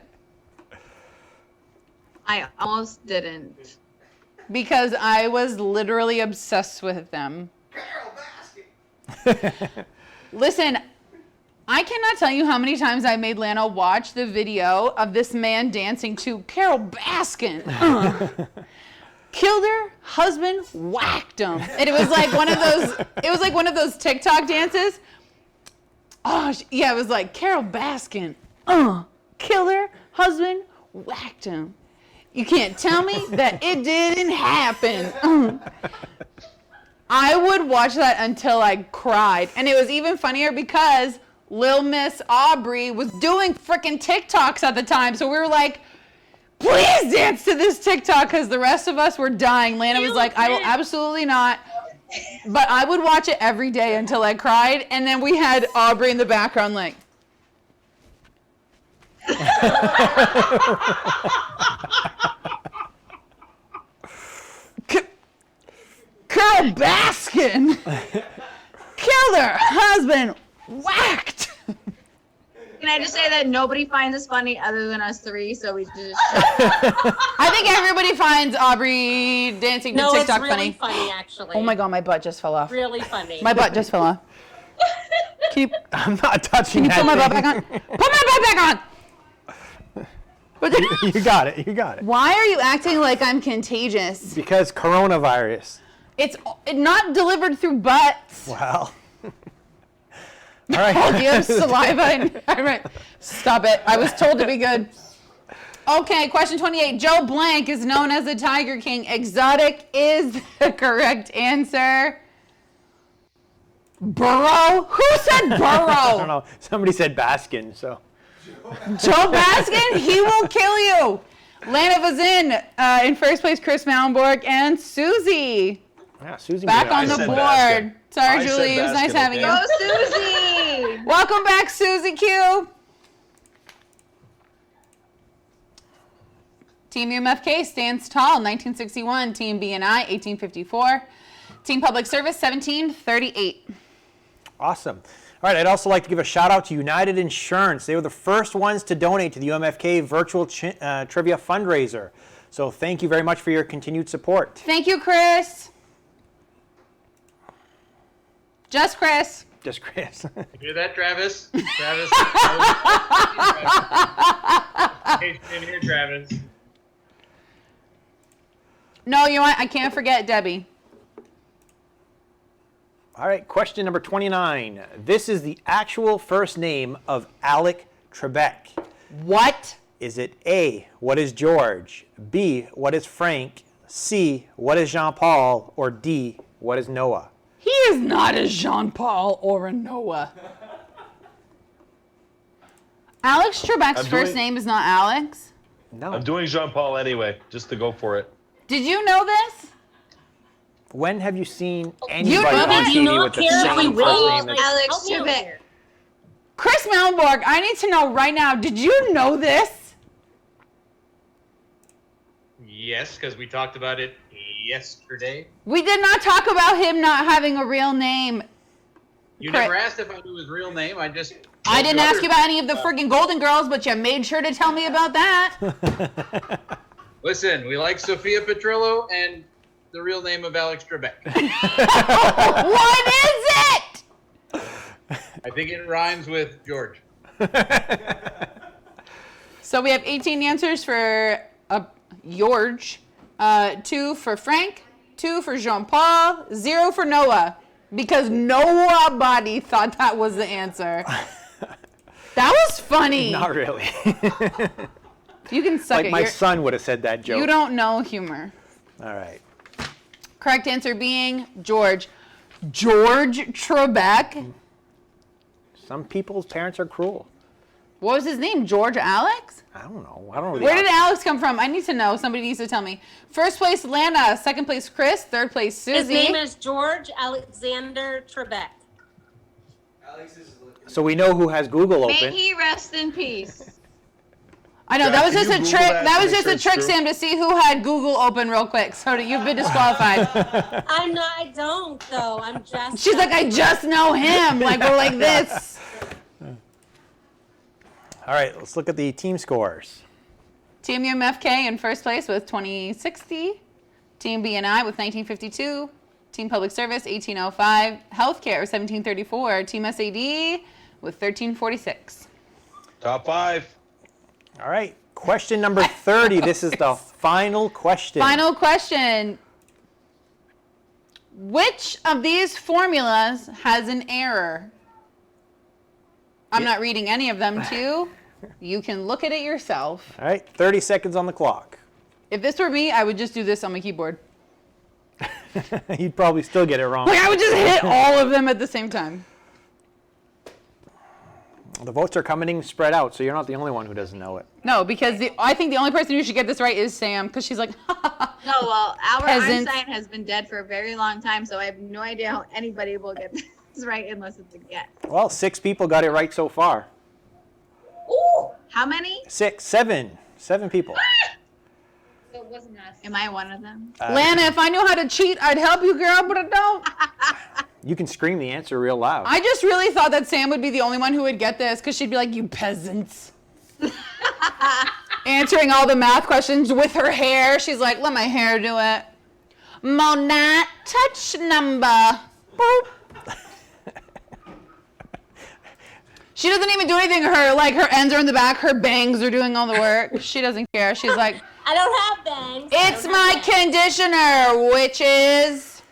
I almost didn't. Because I was literally obsessed with them. Listen, I cannot tell you how many times I made Lana watch the video of this man dancing to Carol Baskin. Killed her husband, whacked him. And it was like one of those TikTok dances. Oh, yeah, it was like Carol Baskin. Killed her husband, whacked him. You can't tell me that it didn't happen. I would watch that until I cried. And it was even funnier because Lil Miss Aubrey was doing freaking TikToks at the time. So we were like, please dance to this TikTok, because the rest of us were dying. Lana was like, I will absolutely not. But I would watch it every day until I cried. And then we had Aubrey in the background like. Carol Baskin killed her husband, whacked. Can I just say that nobody finds this funny other than us three, so we just I think everybody finds Aubrey dancing to No, it's TikTok really funny. funny, actually. Oh my God, my butt just fell off. Really funny. My butt just fell off. I'm not touching Can you that put my butt thing. back on? Put my butt back on! You got it. You got it. Why are you acting like I'm contagious? Because coronavirus. It's not delivered through butts. Well. All right. Oh, do you have saliva? All right. Stop it. I was told to be good. Okay, question 28. Joe Blank is known as the Tiger King. Exotic is the correct answer. Burrow? Who said Burrow? I don't know. Somebody said Baskin, so. Joe Baskin? He will kill you. Lana was in first place, Chris Malmborg and Susie. Yeah, Susie. Back on the board. Baskin. Sorry, I Julie. said It was nice Baskin, having okay. you. Go Susie! Welcome back, Susie Q. Team UMFK stands tall, 1961. Team BNI, 1854. Team Public Service, 1738. Awesome. All right, I'd also like to give a shout out to United Insurance. They were the first ones to donate to the UMFK virtual trivia fundraiser. So thank you very much for your continued support. Thank you, Chris. Just Chris. Just Chris. You hear that, Travis? Travis. Hey, in here, Travis. No, you know what? I can't forget Debbie. All right, question number 29. This is the actual first name of Alec Trebek. What? Is it A, what is George? B, what is Frank? C, what is Jean-Paul? Or D, what is Noah? He is not a Jean-Paul or a Noah. Alex Trebek's first name is not Alex? No. I'm doing Jean-Paul anyway, just to go for it. Did you know this? When have you seen You anybody know on that? You TV not with the care if we same will? first name? Like, Alex help me Trebek. here. Chris Malmborg, I need to know right now, did you know this? Yes, because we talked about it yesterday. We did not talk about him not having a real name. You Correct. never asked if I knew his real name. I just. I didn't ask you about any of the freaking Golden Girls, but you made sure to tell me about that. Listen, we like Sophia Petrillo and the real name of Alex Trebek. What is it? I think it rhymes with George. So we have 18 answers for George, 2 for Frank, 2 for Jean-Paul, 0 for Noah, because nobody thought that was the answer. That was funny. Not really. You can suck Like it. my son would have said that joke. You don't know humor. All right. Correct answer being George. George Trebek. Some people's parents are cruel. What was his name? George Alex? I don't know. I don't know. Where did Alex come from? I need to know. Somebody needs to tell me. First place, Lana. Second place, Chris. Third place, Susie. His name is George Alexander Trebek. So we know who has Google May open. he rest in peace. I know, that was Can just a you Google trick. that That to was make just sure a it's trick, true? Sam, to see who had Google open real quick. So you've been disqualified. I don't though. I'm just. She's like, I just know him. Like, we're like this. All right, let's look at the team scores. Team UMFK in first place with 2060. Team BNI with 1952. Team Public Service 1805. Healthcare 1734. Team SAD with 1346. Top 5. All right, question number 30. This is the final question. Final question. Which of these formulas has an error? I'm not reading any of them to you. You can look at it yourself. All right, 30 seconds on the clock. If this were me, I would just do this on my keyboard. You'd probably still get it wrong. Like, I would just hit all of them at the same time. The votes are coming in spread out, so you're not the only one who doesn't know it. No, because I think the only person who should get this right is Sam, because she's like, No, well, Albert Peasant. Einstein has been dead for a very long time, so I have no idea how anybody will get this right unless it's a guess. Well, 6 people got it right so far. Ooh, how many? 7 people. So it wasn't us. Am I one of them? Lana, if I knew how to cheat, I'd help you, girl, but I don't. You can scream the answer real loud. I just really thought that Sam would be the only one who would get this, because she'd be like, you peasants. Answering all the math questions with her hair. She's like, let my hair do it. Monat, touch number. Boop. She doesn't even do anything. Her ends are in the back. Her bangs are doing all the work. She doesn't care. She's like, I don't have bangs. it's my conditioner, witches.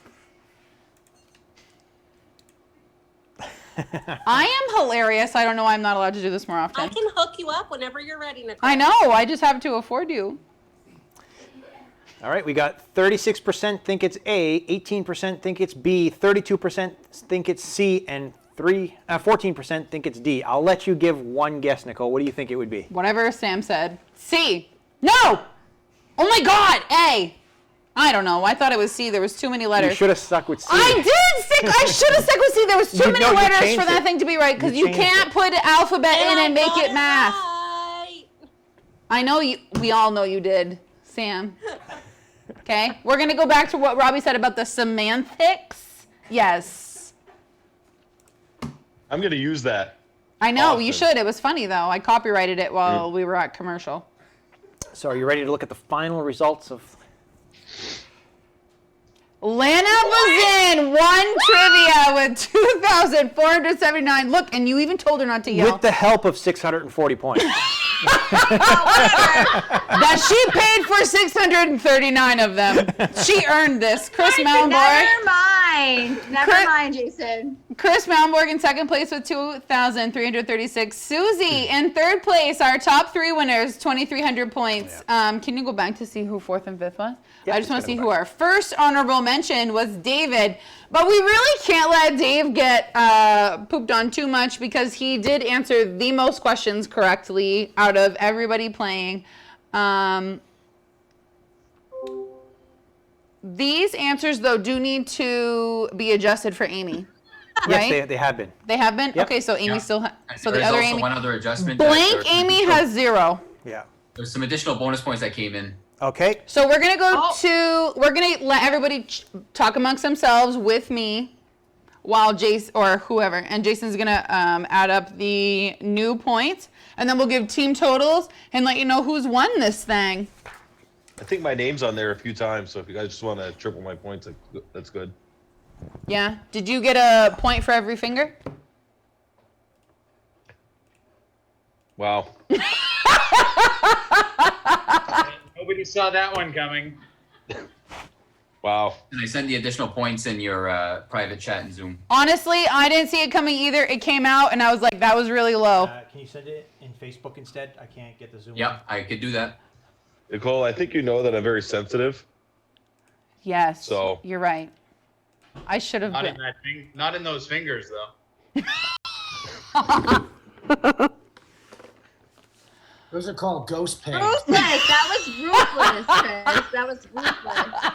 I am hilarious. I don't know why I'm not allowed to do this more often. I can hook you up whenever you're ready, Nicole. I know. I just have to afford you. All right, we got 36% think it's A, 18% think it's B, 32% think it's C, and 14% think it's D. I'll let you give one guess, Nicole. What do you think it would be? Whatever Sam said. C. No! Oh my God! A. I don't know. I thought it was C. There was too many letters. You should have stuck with C. I did stick. I should have stuck with C. There was too many letters changed for that it. thing to be right, because You you changed can't it. put alphabet in and make got it math. right. I know you. We all know you did, Sam. Okay. We're gonna go back to what Robbie said about the semantics. Yes. I'm going to use that. I know you Often. should. It was funny though. I copyrighted it while we were at commercial. So are you ready to look at the final results of... Lana was in one trivia with 2,479. Look, and you even told her not to yell. With the help of 640 points. That she paid for 639 of them. She earned this. Chris Malmborg. Never mind. Never Chris- mind, Jason. Chris Malmborg in second place with 2,336. Susie in third place. Our top 3 winners, 2,300 points. Can you go back to see who 4th and 5th was? Yeah, I just want to let's see go who back. our first honorable mention was David. But we really can't let Dave get pooped on too much, because he did answer the most questions correctly out of everybody playing. These answers, though, do need to be adjusted for Amy. Right? Yes, they have been. They have been? Yep. Okay, so Amy Yeah. still so There's the other also Amy. one other adjustment. Blank Amy has 0. Yeah. There's some additional bonus points that came in. Okay. So we're gonna we're gonna let everybody talk amongst themselves with me, while Jason or whoever, and Jason's gonna add up the new points, and then we'll give team totals and let you know who's won this thing. I think my name's on there a few times, so if you guys just want to triple my points, that's good. Yeah. Did you get a point for every finger? Wow. Nobody saw that one coming. Wow. And I sent the additional points in your private chat in Zoom. Honestly, I didn't see it coming either. It came out, and I was like, that was really low. Can you send it in Facebook instead? I can't get the Zoom. Yep, I could do that. Nicole, I think you know that I'm very sensitive. Yes. So- you're right. I should have Not been. in that not in those fingers though. Those are called ghost pants. Ruthless. That was ruthless, Chris. That was ruthless.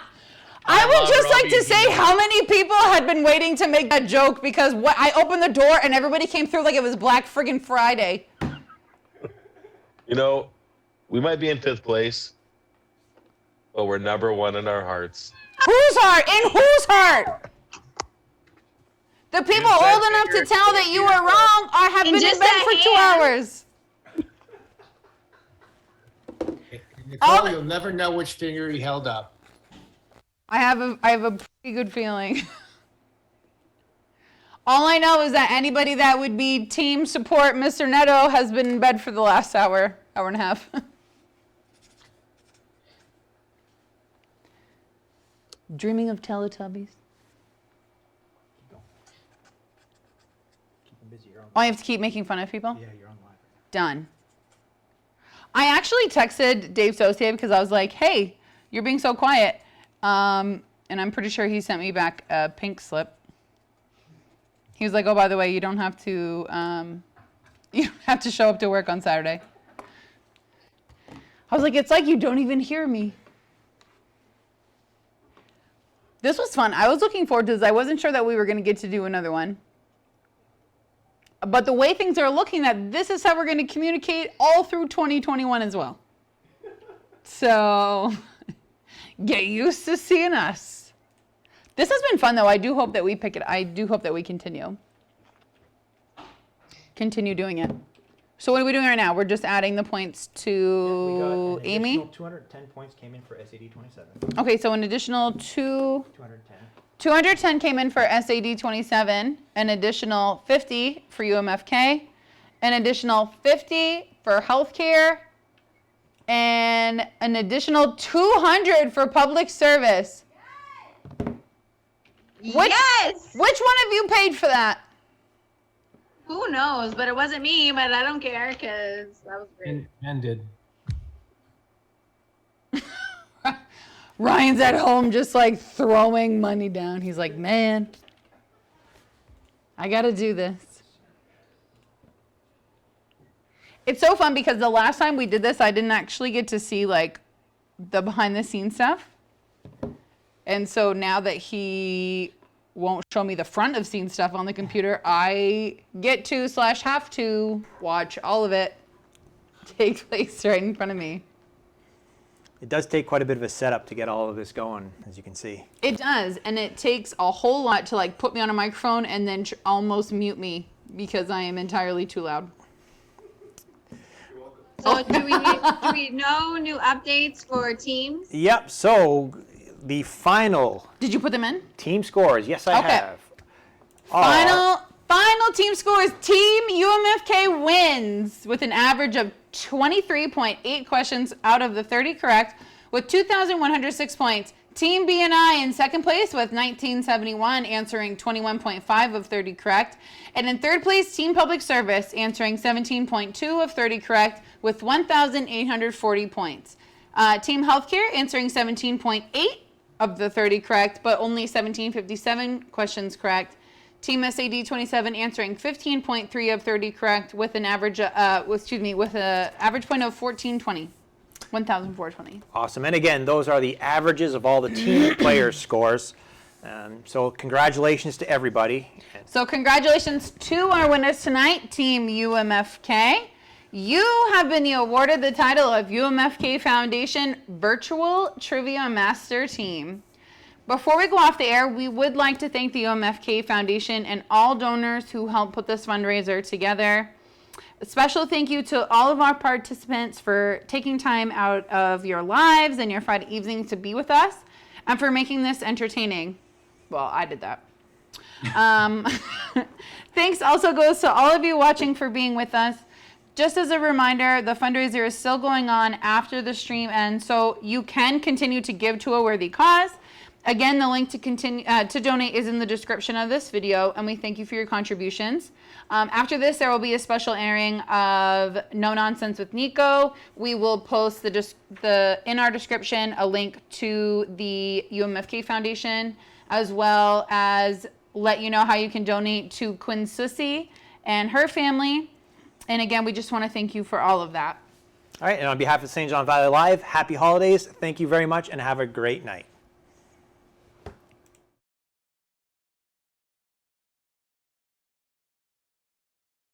I would just like to Robbie, say how many people had been waiting to make that joke, because I opened the door and everybody came through like it was Black friggin' Friday. You know, We might be in 5th place, but we're number 1 in our hearts. Whose heart? In whose heart? The people old enough to tell that you were wrong or have been in bed for 2 hours. Nicole, you'll never know which finger he held up. I have a pretty good feeling. All I know is that anybody that would be team support Mr. Neto has been in bed for the last hour and a half. Dreaming of Teletubbies. Oh, I have to keep making fun of people? Yeah, you're on live. Done. I actually texted Dave Saucier because I was like, hey, you're being so quiet. And I'm pretty sure he sent me back a pink slip. He was like, oh, by the way, you don't have to show up to work on Saturday. I was like, it's like you don't even hear me. This was fun. I was looking forward to this. I wasn't sure that we were going to get to do another one. But the way things are looking, that this is how we're going to communicate all through 2021 as well. So get used to seeing us. This has been fun, though. I do hope that we pick it. I do hope that we continue doing it. So what are we doing right now? We're just adding the points to Amy. 210 points came in for SAD 27. Okay, so an additional 210 came in for SAD 27, an additional 50 for UMFK, an additional 50 for healthcare, and an additional 200 for public service. Yes! Which one of you paid for that? Who knows? But it wasn't me, but I don't care because that was great. And did. Ryan's at home just like throwing money down. He's like, man, I got to do this. It's so fun because the last time we did this, I didn't actually get to see like the behind the scenes stuff. And so now that he won't show me the front of scene stuff on the computer, I get to / have to watch all of it take place right in front of me. It does take quite a bit of a setup to get all of this going, as you can see. It does, and it takes a whole lot to like put me on a microphone and then almost mute me because I am entirely too loud. So do we know new updates for teams? Yep, so the final Did you put them in? team scores, yes I have. Final team scores. Team UMFK wins with an average of 23.8 questions out of the 30 correct with 2,106 points. Team BNI in second place with 1971, answering 21.5 of 30 correct. And in third place, Team Public Service, answering 17.2 of 30 correct with 1,840 points. Team Healthcare, answering 17.8 of the 30 correct, but only 1,757 questions correct. Team SAD 27 answering 15.3 of 30 correct with an average, with an average point of 1,420. 1,420. Awesome, and again, those are the averages of all the team players' scores. So congratulations to everybody. So congratulations to our winners tonight, Team UMFK. You have been awarded the title of UMFK Foundation Virtual Trivia Master Team. Before we go off the air, we would like to thank the UMFK Foundation and all donors who helped put this fundraiser together. A special thank you to all of our participants for taking time out of your lives and your Friday evenings to be with us and for making this entertaining. Well, I did that. Thanks also goes to all of you watching for being with us. Just as a reminder, the fundraiser is still going on after the stream ends, so you can continue to give to a worthy cause. Again, the link to donate is in the description of this video, and we thank you for your contributions. After this, there will be a special airing of No Nonsense with Nico. We will post in our description a link to the UMFK Foundation, as well as let you know how you can donate to Quinn Sussy and her family. And again, we just want to thank you for all of that. All right, and on behalf of St. John Valley Live, happy holidays. Thank you very much, and have a great night.